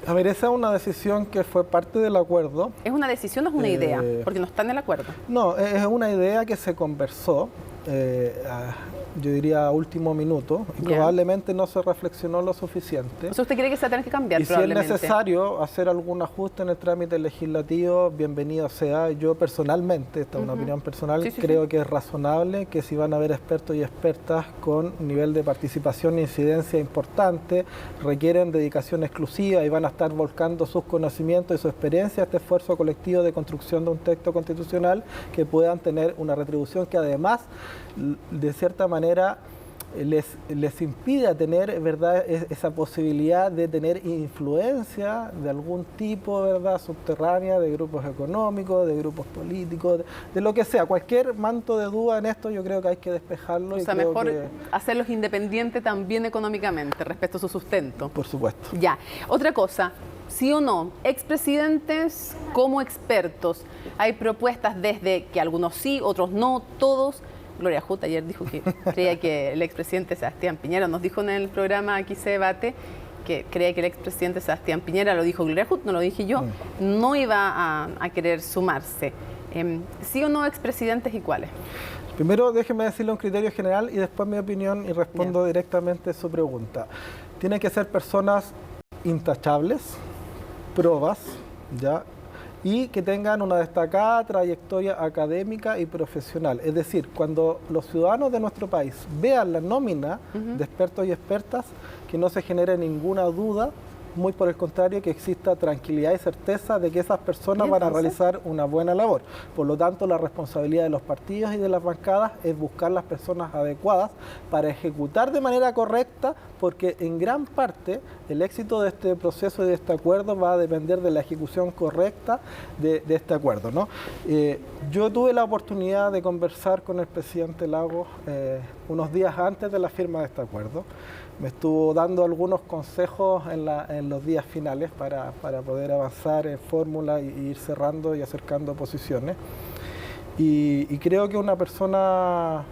A ver, esa es una decisión que fue parte del acuerdo. ¿Es una decisión o es una idea? Porque no está en el acuerdo. No, es una idea que se conversó, yo diría a último minuto, y probablemente no se reflexionó lo suficiente. O sea, ¿usted cree que se va a tener que cambiar? Y si es necesario hacer algún ajuste en el trámite legislativo, bienvenido sea. Yo personalmente, esta es una opinión personal, creo que es razonable que si van a haber expertos y expertas con nivel de participación e incidencia importante, requieren dedicación exclusiva y van a estar volcando sus conocimientos y su experiencia a este esfuerzo colectivo de construcción de un texto constitucional, que puedan tener una retribución que además, de cierta manera, les impide tener, ¿verdad?, esa posibilidad de tener influencia de algún tipo, ¿verdad?, subterránea, de grupos económicos, de grupos políticos, de lo que sea. Cualquier manto de duda en esto yo creo que hay que despejarlo. O sea, mejor hacerlos independientes también económicamente, respecto a su sustento. Por supuesto. Ya. Otra cosa, ¿sí o no? Expresidentes como expertos. Hay propuestas desde que algunos sí, otros no, todos. Gloria Hutt ayer dijo que creía que el expresidente Sebastián Piñera, nos dijo en el programa Aquí se debate, que creía que el expresidente Sebastián Piñera, lo dijo Gloria Hutt, no lo dije yo, no iba a querer sumarse. ¿Sí o no expresidentes y cuáles? Primero déjeme decirle un criterio general y después mi opinión y respondo directamente a su pregunta. Tienen que ser personas intachables, probas, ¿ya?, y que tengan una destacada trayectoria académica y profesional. Es decir, cuando los ciudadanos de nuestro país vean la nómina de expertos y expertas, que no se genere ninguna duda muy por el contrario, que exista tranquilidad y certeza de que esas personas van a realizar una buena labor. Por lo tanto, la responsabilidad de los partidos y de las bancadas es buscar las personas adecuadas para ejecutar de manera correcta, porque en gran parte el éxito de este proceso y de este acuerdo va a depender de la ejecución correcta de este acuerdo, ¿no? Yo tuve la oportunidad de conversar con el presidente Lagos unos días antes de la firma de este acuerdo. Me estuvo dando algunos consejos en los días finales para poder avanzar en fórmula y ir cerrando y acercando posiciones. Y creo que una persona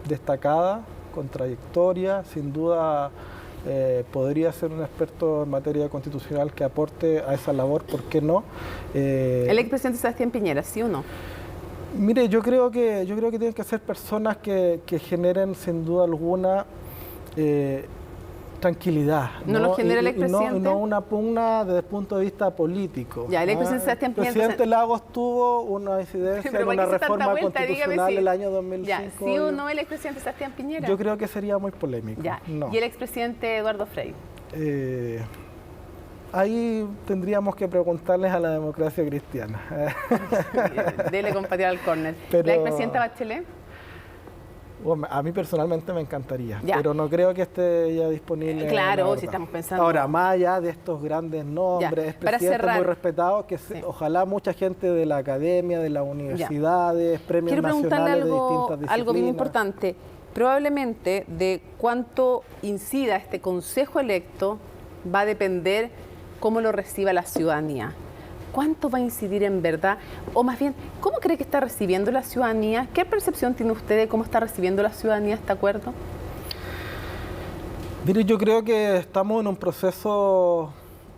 destacada, con trayectoria, sin duda podría ser un experto en materia constitucional que aporte a esa labor, ¿por qué no? El expresidente Sebastián Piñera, ¿sí o no? Mire, yo creo que tienen que ser personas que generen sin duda alguna tranquilidad. ¿No lo genera el expresidente? No una pugna desde el punto de vista político. Ya, el expresidente Sebastián Piñera. El presidente Lagos tuvo una incidencia en una reforma constitucional del año 2005. Ya, ¿sí o no el expresidente Sebastián Piñera? Yo creo que sería muy polémico. Ya. No. ¿Y el expresidente Eduardo Frei? Ahí tendríamos que preguntarles a la democracia cristiana. Dele compartir al córner. Pero... ¿La expresidenta Bachelet? Bueno, a mí personalmente me encantaría, pero no creo que esté ya disponible. Claro, si estamos pensando... Ahora, más allá de estos grandes nombres, presidentes muy respetados, que ojalá mucha gente de la academia, de las universidades, premios nacionales de distintas disciplinas. Algo bien importante. Probablemente de cuánto incida este consejo electo va a depender cómo lo reciba la ciudadanía. ¿Cuánto va a incidir en verdad? O más bien, ¿cómo cree que está recibiendo la ciudadanía? ¿Qué percepción tiene usted de cómo está recibiendo la ciudadanía este acuerdo? Mire, yo creo que estamos en un proceso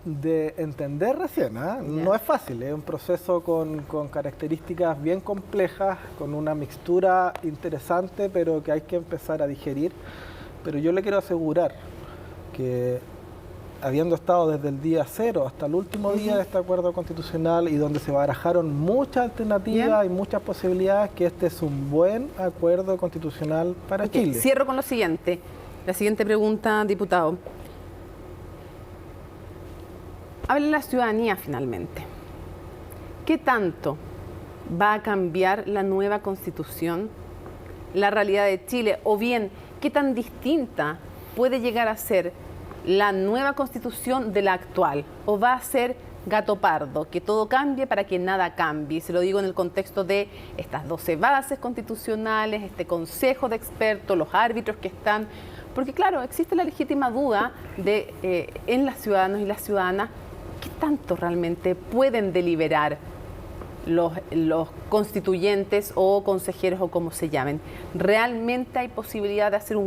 de entender recién, ¿eh? No es fácil, es un proceso con características bien complejas, con una mixtura interesante, pero que hay que empezar a digerir. Pero yo le quiero asegurar que, habiendo estado desde el día 0 hasta el último día de este acuerdo constitucional y donde se barajaron muchas alternativas y muchas posibilidades, que este es un buen acuerdo constitucional para Chile. Cierro con lo siguiente. La siguiente pregunta, diputado. Habla la ciudadanía finalmente. ¿Qué tanto va a cambiar la nueva Constitución la realidad de Chile? O bien, ¿qué tan distinta puede llegar a ser la nueva Constitución de la actual? ¿O va a ser gato pardo, que todo cambie para que nada cambie? Se lo digo en el contexto de estas 12 bases constitucionales, este consejo de expertos, los árbitros que están... Porque claro, existe la legítima duda de en los ciudadanos y las ciudadanas, ¿qué tanto realmente pueden deliberar los constituyentes o consejeros o como se llamen? ¿Realmente hay posibilidad de hacer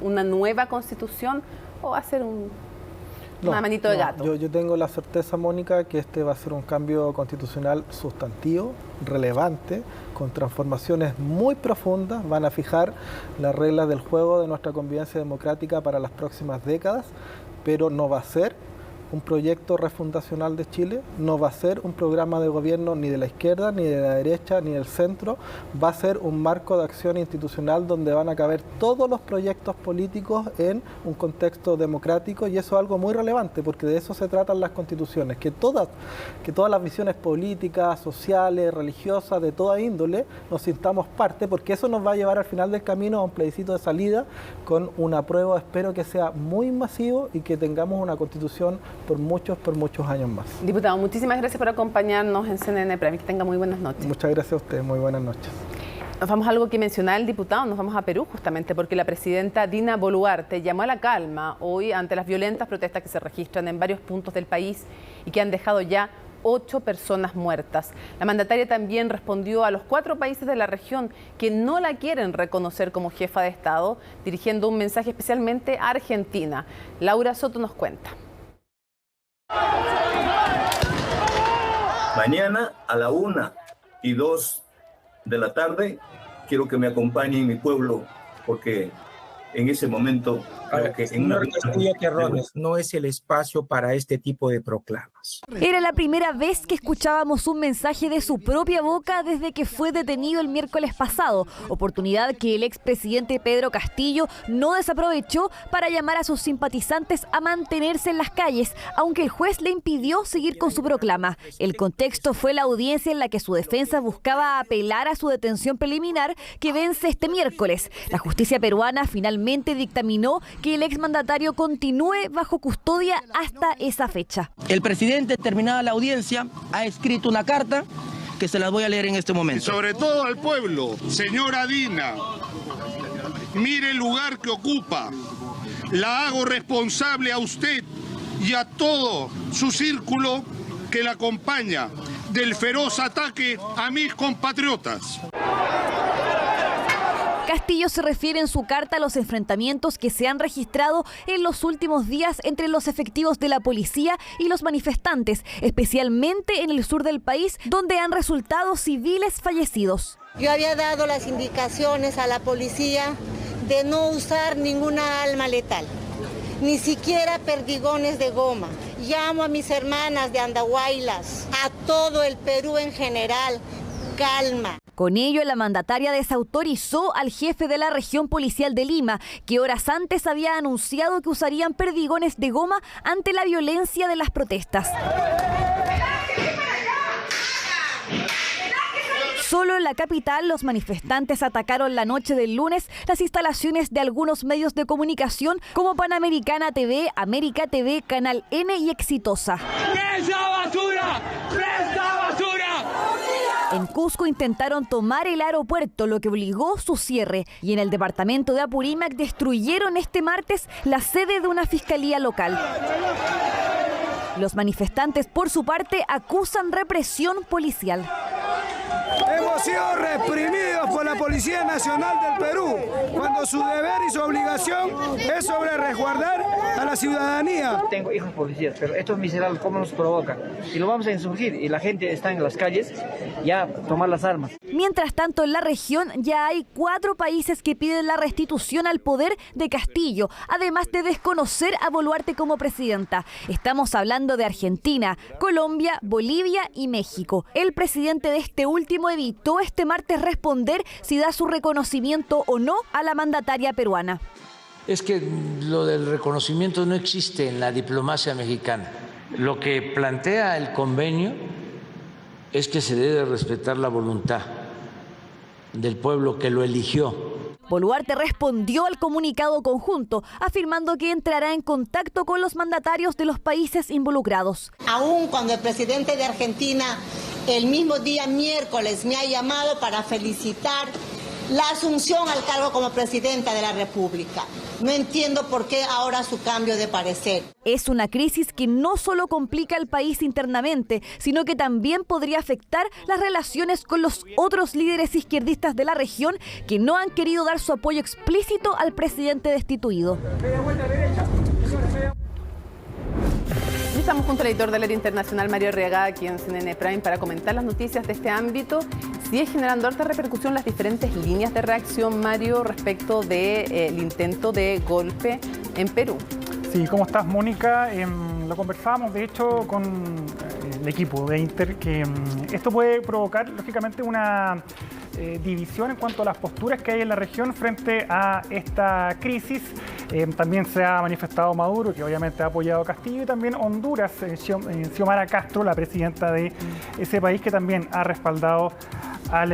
una nueva Constitución o va a ser una manito de gato? Yo tengo la certeza, Mónica, que este va a ser un cambio constitucional sustantivo, relevante, con transformaciones muy profundas. Van a fijar las reglas del juego de nuestra convivencia democrática para las próximas décadas, pero no va a ser un proyecto refundacional de Chile, no va a ser un programa de gobierno ni de la izquierda, ni de la derecha, ni del centro, va a ser un marco de acción institucional donde van a caber todos los proyectos políticos en un contexto democrático, y eso es algo muy relevante porque de eso se tratan las constituciones, que todas las visiones políticas, sociales, religiosas, de toda índole, nos sintamos parte, porque eso nos va a llevar al final del camino a un plebiscito de salida con un apruebo, espero que sea muy masivo y que tengamos una constitución por muchos años más. Diputado, muchísimas gracias por acompañarnos en CNN Prime. Que tenga muy buenas noches. Muchas gracias a usted, muy buenas noches. Nos vamos a algo que mencionaba el diputado, nos vamos a Perú justamente porque la presidenta Dina Boluarte llamó a la calma hoy ante las violentas protestas que se registran en varios puntos del país y que han dejado ya 8 personas muertas. La mandataria también respondió a los 4 países de la región que no la quieren reconocer como jefa de Estado, dirigiendo un mensaje especialmente a Argentina. Laura Soto nos cuenta. Mañana a la 1 y 2 de la tarde quiero que me acompañe mi pueblo, porque en ese momento. Creo que señor Castillo Terrones, no es el espacio para este tipo de proclamas. Era la primera vez que escuchábamos un mensaje de su propia boca desde que fue detenido el miércoles pasado, oportunidad que el expresidente Pedro Castillo no desaprovechó para llamar a sus simpatizantes a mantenerse en las calles, aunque el juez le impidió seguir con su proclama. El contexto fue la audiencia en la que su defensa buscaba apelar a su detención preliminar que vence este miércoles. La justicia peruana finalmente dictaminó que el exmandatario continúe bajo custodia hasta esa fecha. El presidente, terminada la audiencia, ha escrito una carta que se las voy a leer en este momento. Y sobre todo al pueblo, señora Dina, mire el lugar que ocupa. La hago responsable a usted y a todo su círculo que la acompaña del feroz ataque a mis compatriotas. Castillo se refiere en su carta a los enfrentamientos que se han registrado en los últimos días entre los efectivos de la policía y los manifestantes, especialmente en el sur del país, donde han resultado civiles fallecidos. Yo había dado las indicaciones a la policía de no usar ninguna arma letal, ni siquiera perdigones de goma. Llamo a mis hermanas de Andahuaylas, a todo el Perú en general, calma. Con ello, la mandataria desautorizó al jefe de la región policial de Lima, que horas antes había anunciado que usarían perdigones de goma ante la violencia de las protestas. Solo en la capital, los manifestantes atacaron la noche del lunes las instalaciones de algunos medios de comunicación como Panamericana TV, América TV, Canal N y Exitosa. ¡Presa basura! ¡Presa basura! En Cusco intentaron tomar el aeropuerto, lo que obligó su cierre. Y en el departamento de Apurímac destruyeron este martes la sede de una fiscalía local. Los manifestantes, por su parte, acusan represión policial. Hemos sido reprimidos por la Policía Nacional del Perú, cuando su deber y su obligación es sobre resguardar a la ciudadanía. Tengo hijos policías, pero estos miserables, ¿cómo nos provocan? Y lo vamos a insurgir, y la gente está en las calles, ya tomar las armas. Mientras tanto, en la región ya hay 4 países que piden la restitución al poder de Castillo, además de desconocer a Boluarte como presidenta. Estamos hablando de Argentina, Colombia, Bolivia y México. El presidente de este último evitó este martes responder si da su reconocimiento o no a la mandataria peruana. Es que lo del reconocimiento no existe en la diplomacia mexicana. Lo que plantea el convenio es que se debe respetar la voluntad del pueblo que lo eligió. Boluarte respondió al comunicado conjunto, afirmando que entrará en contacto con los mandatarios de los países involucrados. Aún cuando el presidente de Argentina el mismo día miércoles me ha llamado para felicitar la asunción al cargo como presidenta de la República. No entiendo por qué ahora su cambio de parecer. Es una crisis que no solo complica al país internamente, sino que también podría afectar las relaciones con los otros líderes izquierdistas de la región que no han querido dar su apoyo explícito al presidente destituido. Estamos junto al editor del área internacional, Mario Arriaga, aquí en CNN Prime, para comentar las noticias de este ámbito. Sigue generando alta repercusión las diferentes líneas de reacción, Mario, respecto del intento de golpe en Perú. Sí, ¿cómo estás, Mónica? Lo conversábamos, de hecho, con el equipo de Inter, que esto puede provocar, lógicamente, una división en cuanto a las posturas que hay en la región frente a esta crisis. También se ha manifestado Maduro, que obviamente ha apoyado a Castillo, y también Honduras, Xiomara Castro, la presidenta de ese país, que también ha respaldado al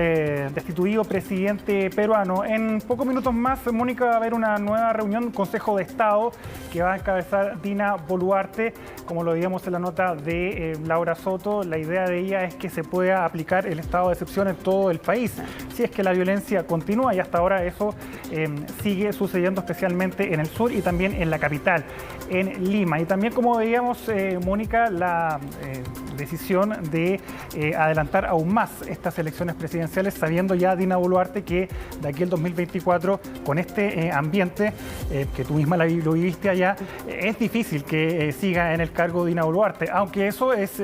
destituido presidente peruano. En pocos minutos más, Mónica, va a haber una nueva reunión, Consejo de Estado, que va a encabezar Dina Boluarte. Como lo digamos en la nota de Laura Soto, la idea de ella es que se pueda aplicar el estado de excepción en todo el país, si es que la violencia continúa, y hasta ahora eso sigue sucediendo, especialmente en el sur y también en la capital, en Lima. Y también, como veíamos, Mónica, la decisión de adelantar aún más estas elecciones presidenciales, sabiendo ya, Dina Boluarte, que de aquí al 2024, con este ambiente que tú misma lo viviste allá, es difícil que siga en el cargo Dina Boluarte, aunque eso es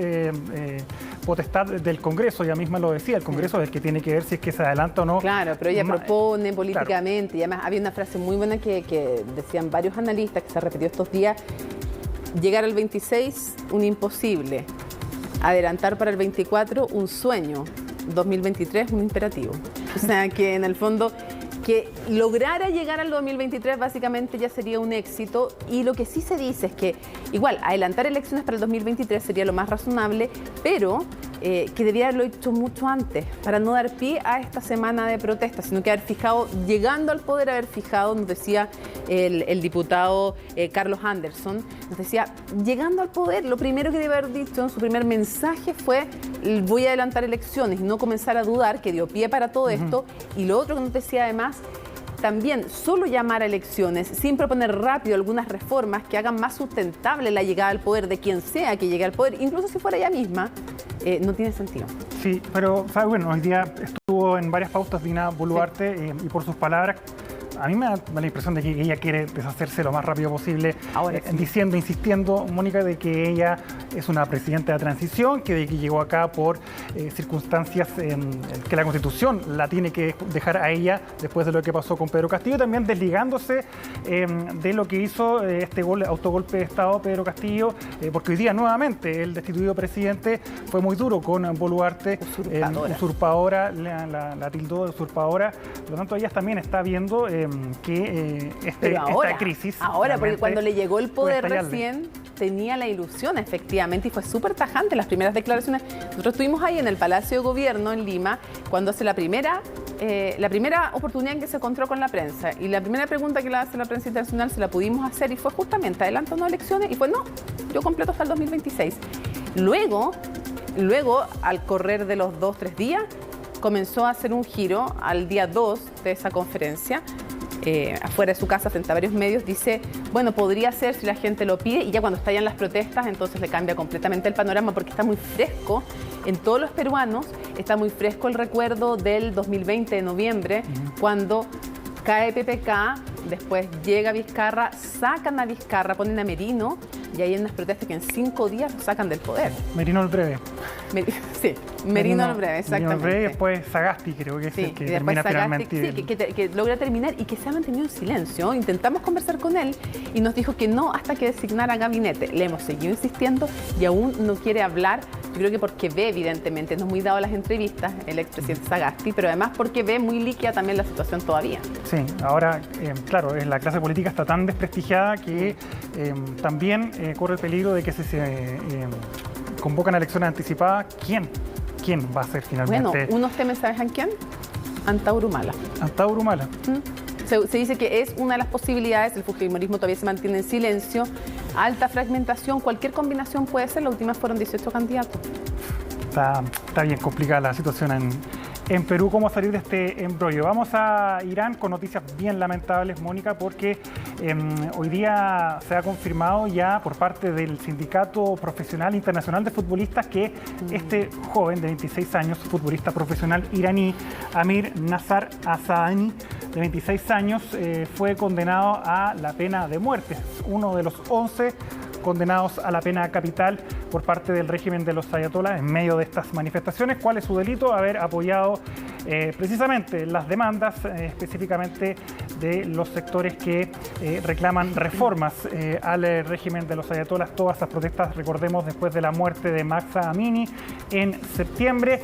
potestad del Congreso, ella misma lo decía, el Congreso es el que tiene que ver si es que se adelanta o no. Claro, pero ella propone políticamente, y además había una frase muy buena que decían varios analistas, que se ha repetido estos días: llegar al 26, un imposible; adelantar para el 24, un sueño; 2023, un imperativo. O sea que en el fondo, que lograra llegar al 2023 básicamente ya sería un éxito, y lo que sí se dice es que igual adelantar elecciones para el 2023 sería lo más razonable, pero que debía haberlo hecho mucho antes para no dar pie a esta semana de protestas, sino que haber fijado, llegando al poder, haber fijado, nos decía el diputado Carlos Anderson, nos decía, llegando al poder, lo primero que debe haber dicho en su primer mensaje fue: voy a adelantar elecciones, y no comenzar a dudar, que dio pie para todo esto. Y lo otro que nos decía además, también solo llamar a elecciones sin proponer rápido algunas reformas que hagan más sustentable la llegada al poder de quien sea que llegue al poder, incluso si fuera ella misma, no tiene sentido. Sí, pero bueno, hoy día estuvo en varias pautas Dina Boluarte, y por sus palabras, a mí me da la impresión de que ella quiere deshacerse lo más rápido posible, insistiendo, Mónica, de que ella es una presidenta de transición, que llegó acá por circunstancias que la Constitución la tiene que dejar a ella después de lo que pasó con Pedro Castillo, también desligándose de lo que hizo este autogolpe de Estado Pedro Castillo, porque hoy día nuevamente el destituido presidente fue muy duro con Boluarte, usurpadora, la tildó de usurpadora. Por lo tanto, ella también está viendo que esta crisis... Ahora, porque cuando le llegó el poder recién, tenía la ilusión, efectivamente, y fue súper tajante las primeras declaraciones. Nosotros estuvimos ahí en el Palacio de Gobierno, en Lima, cuando hace la primera oportunidad en que se encontró con la prensa. Y la primera pregunta que le hace la prensa internacional se la pudimos hacer, y fue justamente: ¿adelanto no elecciones? Y fue: no, yo completo hasta el 2026. Luego, al correr de los 2-3 días, comenzó a hacer un giro al día 2 de esa conferencia, afuera de su casa, frente a varios medios. Dice: bueno, podría ser si la gente lo pide, y ya cuando estallan las protestas, entonces le cambia completamente el panorama, porque está muy fresco en todos los peruanos, está muy fresco el recuerdo del 2020 de noviembre, cuando cae PPK, después llega Vizcarra, sacan a Vizcarra, ponen a Merino, y hay unas protestas que en 5 días lo sacan del poder. Merino el Breve. Sí, Merino el Breve, exactamente. Merino el Breve, y después Sagasti, creo que es el que termina finalmente. Sí, que logra terminar, y que se ha mantenido en silencio. Intentamos conversar con él y nos dijo que no hasta que designara gabinete. Le hemos seguido insistiendo y aún no quiere hablar. Yo creo que porque ve, evidentemente, no es muy dado a las entrevistas, el expresidente Sagasti, pero además porque ve muy líquida también la situación todavía. Sí, ahora, claro, la clase política está tan desprestigiada que también corre el peligro de que se convocan elecciones anticipadas. ¿Quién va a ser finalmente? Bueno, unos temen, ¿sabes a quién? Antauro Humala. Antauro Humala. Se dice que es una de las posibilidades. El fujimorismo todavía se mantiene en silencio. Alta fragmentación, cualquier combinación puede ser. La última fueron 18 candidatos. Está bien complicada la situación en Perú. ¿Cómo salir de este embrollo? Vamos a Irán con noticias bien lamentables, Mónica, porque hoy día se ha confirmado ya por parte del Sindicato Profesional Internacional de Futbolistas que este joven de 26 años, futbolista profesional iraní, Amir Nasser Assaani, de 26 años, fue condenado a la pena de muerte. Uno de los 11 condenados a la pena capital por parte del régimen de los ayatolás en medio de estas manifestaciones. ¿Cuál es su delito? Haber apoyado precisamente las demandas específicamente de los sectores que reclaman reformas al régimen de los ayatolás. Todas estas protestas, recordemos, después de la muerte de Mahsa Amini en septiembre,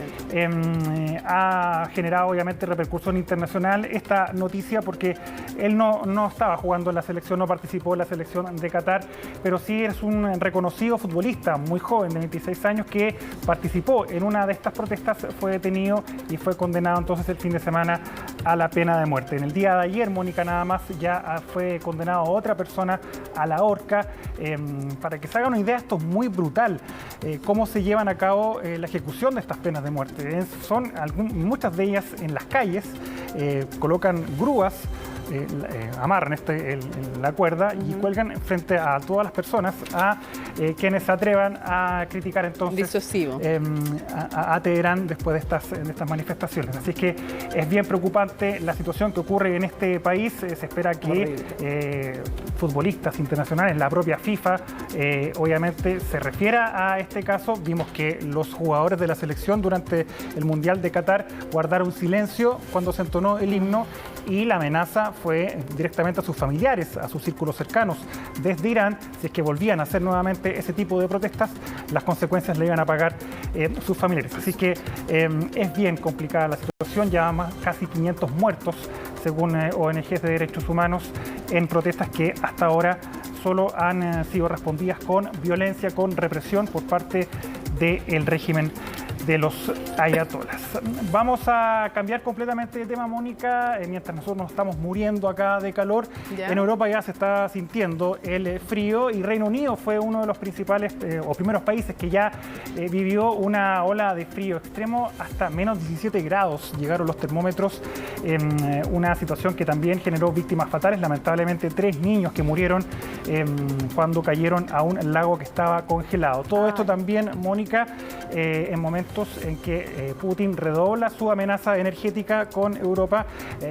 ha generado obviamente repercusión internacional esta noticia, porque él no estaba jugando en la selección, no participó en la selección de Qatar, pero sí es un reconocido futbolista muy joven de 26 años que participó en una de estas protestas, fue detenido y fue condenado entonces el fin de semana a la pena de muerte. En el día de ayer, Mónica, nada más ya fue condenado a otra persona a la horca. Para que se hagan una idea, esto es muy brutal, cómo se llevan a cabo la ejecución de estas penas de muerte. Son muchas de ellas en las calles, colocan grúas amarran la cuerda y cuelgan frente a todas las personas a quienes se atrevan a criticar entonces a Teherán después de estas manifestaciones. Así que es bien preocupante la situación que ocurre en este país. Se espera que futbolistas internacionales, la propia FIFA, obviamente se refiera a este caso. Vimos que los jugadores de la selección durante el Mundial de Qatar guardaron silencio cuando se entonó el himno y la amenaza fue directamente a sus familiares, a sus círculos cercanos desde Irán. Si es que volvían a hacer nuevamente ese tipo de protestas, las consecuencias le iban a pagar sus familiares. Así que es bien complicada la situación, ya casi 500 muertos según ONGs de derechos humanos en protestas que hasta ahora solo han sido respondidas con violencia, con represión por parte del régimen de los ayatolas. Vamos a cambiar completamente de tema, Mónica. Mientras nosotros nos estamos muriendo acá de calor, en Europa ya se está sintiendo el frío y Reino Unido fue uno de los principales o primeros países que ya vivió una ola de frío extremo. Hasta menos 17 grados llegaron los termómetros, en una situación que también generó víctimas fatales. Lamentablemente 3 niños que murieron cuando cayeron a un lago que estaba congelado. Todo esto también, Mónica, en momentos en que Putin redobla su amenaza energética con Europa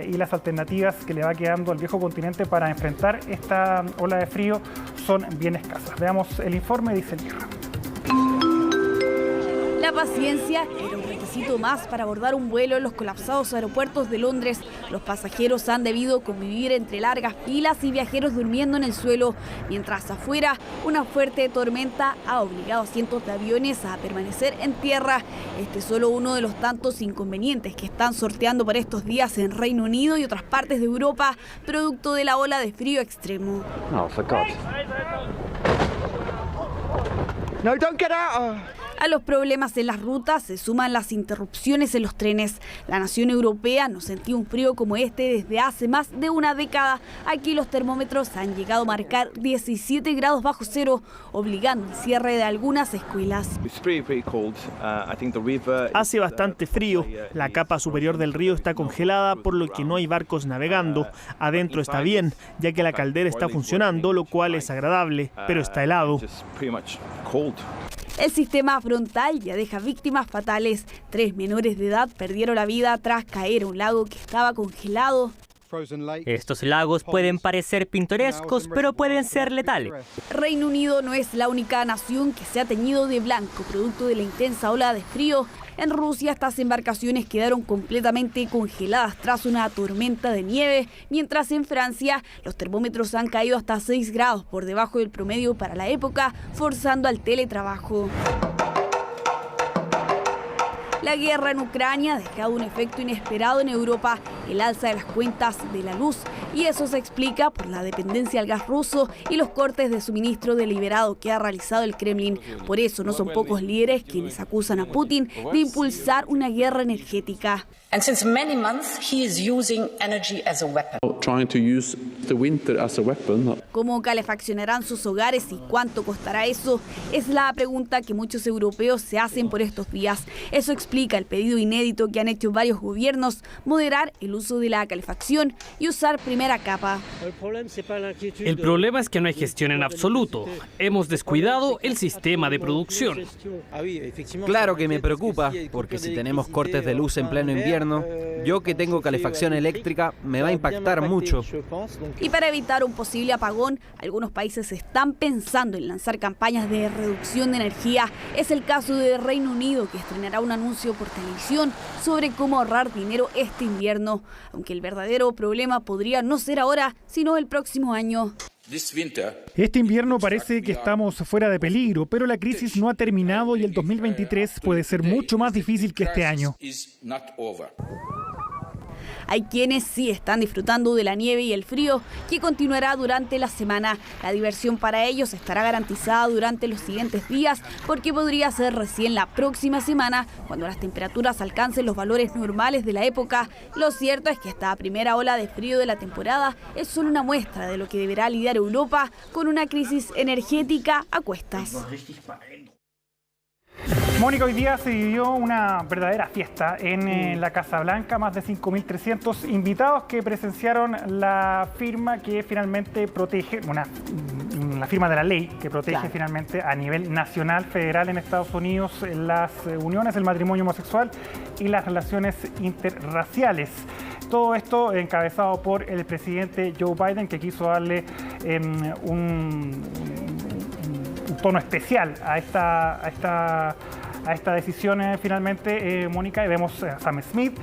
y las alternativas que le va quedando al viejo continente para enfrentar esta ola de frío son bien escasas. Veamos el informe, dice el Guerra. La paciencia era un requisito más para abordar un vuelo en los colapsados aeropuertos de Londres. Los pasajeros han debido convivir entre largas filas y viajeros durmiendo en el suelo, mientras afuera una fuerte tormenta ha obligado a cientos de aviones a permanecer en tierra. Este es solo uno de los tantos inconvenientes que están sorteando por estos días en Reino Unido y otras partes de Europa, producto de la ola de frío extremo. Oh, for God. No, don't get out. A los problemas en las rutas se suman las interrupciones en los trenes. La nación europea no sentía un frío como este desde hace más de una década. Aquí los termómetros han llegado a marcar 17 grados bajo cero, obligando el cierre de algunas escuelas. Hace bastante frío. La capa superior del río está congelada, por lo que no hay barcos navegando. Adentro está bien, ya que la caldera está funcionando, lo cual es agradable, pero está helado. El sistema frontal ya deja víctimas fatales. 3 menores de edad perdieron la vida tras caer a un lago que estaba congelado. Estos lagos pueden parecer pintorescos, pero pueden ser letales. Reino Unido no es la única nación que se ha teñido de blanco, producto de la intensa ola de frío. En Rusia estas embarcaciones quedaron completamente congeladas tras una tormenta de nieve, mientras en Francia los termómetros han caído hasta 6 grados por debajo del promedio para la época, forzando al teletrabajo. La guerra en Ucrania ha dejado un efecto inesperado en Europa, el alza de las cuentas de la luz, y eso se explica por la dependencia al gas ruso y los cortes de suministro deliberado que ha realizado el Kremlin. Por eso no son pocos líderes quienes acusan a Putin de impulsar una guerra energética. And since many months he is using energy as a weapon. Trying to use the winter as a weapon. ¿Cómo calefaccionarán sus hogares y cuánto costará eso? Es la pregunta que muchos europeos se hacen por estos días. Eso explica el pedido inédito que han hecho varios gobiernos: moderar el uso de la calefacción y usar primera capa. El problema es que no hay gestión en absoluto. Hemos descuidado el sistema de producción. Claro que me preocupa, porque si tenemos cortes de luz en pleno invierno, yo que tengo calefacción eléctrica, me va a impactar mucho. Y para evitar un posible apagón, algunos países están pensando en lanzar campañas de reducción de energía. Es el caso de Reino Unido, que estrenará un anuncio por televisión sobre cómo ahorrar dinero este invierno, aunque el verdadero problema podría no ser ahora, sino el próximo año. Este invierno parece que estamos fuera de peligro, pero la crisis no ha terminado y el 2023 puede ser mucho más difícil que este año. Hay quienes sí están disfrutando de la nieve y el frío, que continuará durante la semana. La diversión para ellos estará garantizada durante los siguientes días, porque podría ser recién la próxima semana, cuando las temperaturas alcancen los valores normales de la época. Lo cierto es que esta primera ola de frío de la temporada es solo una muestra de lo que deberá lidiar Europa con una crisis energética a cuestas. Mónica, hoy día se vivió una verdadera fiesta en la Casa Blanca. Más de 5.300 invitados que presenciaron la firma que finalmente protege, la firma de la ley que protege finalmente a nivel nacional, federal en Estados Unidos las uniones, el matrimonio homosexual y las relaciones interraciales. Todo esto encabezado por el presidente Joe Biden, que quiso darle un tono especial a esta decisión finalmente, Mónica. Y vemos a Sam Smith,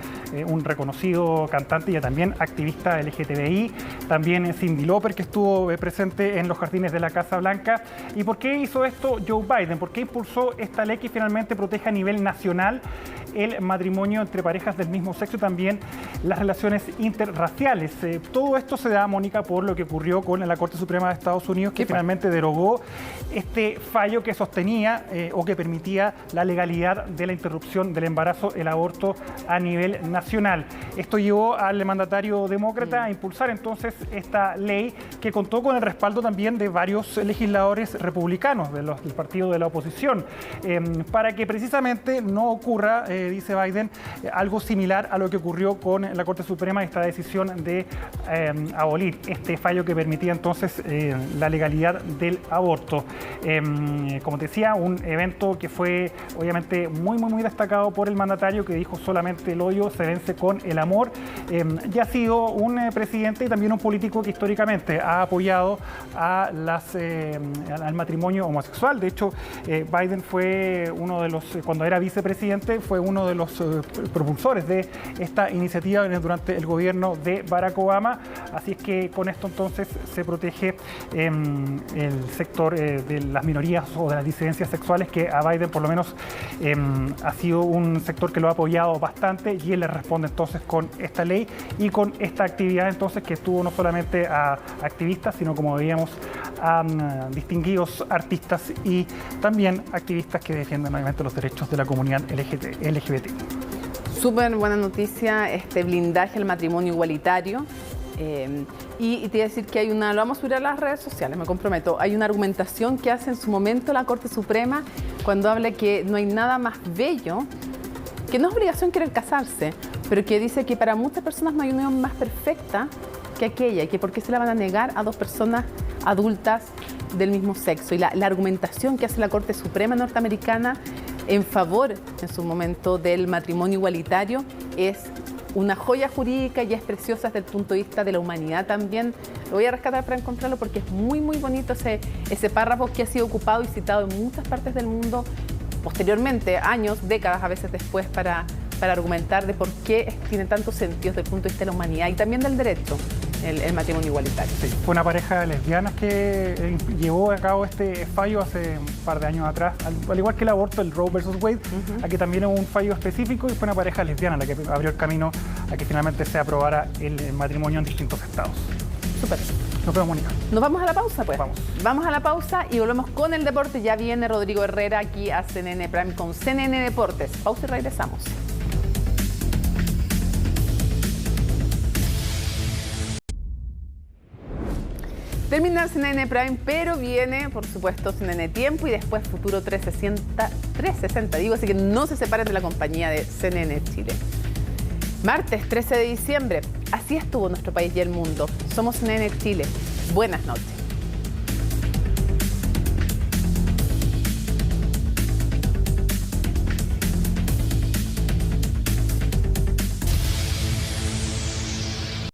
un reconocido cantante y también activista LGTBI, también Cyndi Lauper, que estuvo presente en los jardines de la Casa Blanca. ¿Y por qué hizo esto Joe Biden? ¿Por qué impulsó esta ley que finalmente protege a nivel nacional el matrimonio entre parejas del mismo sexo y también las relaciones interraciales? Todo esto se da, Mónica, por lo que ocurrió con la Corte Suprema de Estados Unidos, que finalmente derogó este fallo que sostenía o que permitía la legalidad de la interrupción del embarazo, el aborto a nivel nacional. Esto llevó al mandatario demócrata a impulsar entonces esta ley, que contó con el respaldo también de varios legisladores republicanos del partido de la oposición, para que precisamente no ocurra, dice Biden, algo similar a lo que ocurrió con la Corte Suprema, esta decisión de abolir este fallo que permitía entonces la legalidad del aborto. Como te decía, un evento que fue obviamente muy destacado por el mandatario, que dijo: solamente el odio se vence con el amor. Ya ha sido un presidente y también un político que históricamente ha apoyado al matrimonio homosexual. De hecho, Biden fue uno de los, cuando era vicepresidente, fue uno de los propulsores de esta iniciativa durante el gobierno de Barack Obama. Así es que con esto entonces se protege el sector de las minorías o de las disidencias sexuales, que a Biden por lo menos ha sido un sector que lo ha apoyado bastante, y él le responde entonces con esta ley y con esta actividad entonces que estuvo no solamente a activistas, sino, como veíamos, a distinguidos artistas y también activistas que defienden obviamente los derechos de la comunidad LGBT. Súper buena noticia, este blindaje al matrimonio igualitario. Y te iba a decir que hay lo vamos a subir a las redes sociales, me comprometo. Hay una argumentación que hace en su momento la Corte Suprema cuando habla que no hay nada más bello, que no es obligación querer casarse, pero que dice que para muchas personas no hay unión más perfecta que aquella, y que por qué se la van a negar a dos personas adultas del mismo sexo. Y la argumentación que hace la Corte Suprema norteamericana en favor, en su momento, del matrimonio igualitario es una joya jurídica y es preciosa desde el punto de vista de la humanidad también. Lo voy a rescatar para encontrarlo porque es muy bonito ese párrafo que ha sido ocupado y citado en muchas partes del mundo posteriormente, años, décadas a veces después, para argumentar de por qué tiene tantos sentidos desde el punto de vista de la humanidad y también del derecho, el matrimonio igualitario. Sí, fue una pareja de lesbianas que llevó a cabo este fallo hace un par de años atrás, al igual que el aborto, el Roe versus Wade. Aquí también hubo un fallo específico y fue una pareja lesbiana la que abrió el camino a que finalmente se aprobara el matrimonio en distintos estados. Súper. Nos vemos, Mónica. ¿Nos vamos a la pausa, pues? Vamos a la pausa y volvemos con el deporte. Ya viene Rodrigo Herrera aquí a CNN Prime con CNN Deportes. Pausa y regresamos. Termina CNN Prime, pero viene, por supuesto, CNN Tiempo y después Futuro 360, digo, así que no se separen de la compañía de CNN Chile. Martes 13 de diciembre, así estuvo nuestro país y el mundo. Somos CNN Chile. Buenas noches.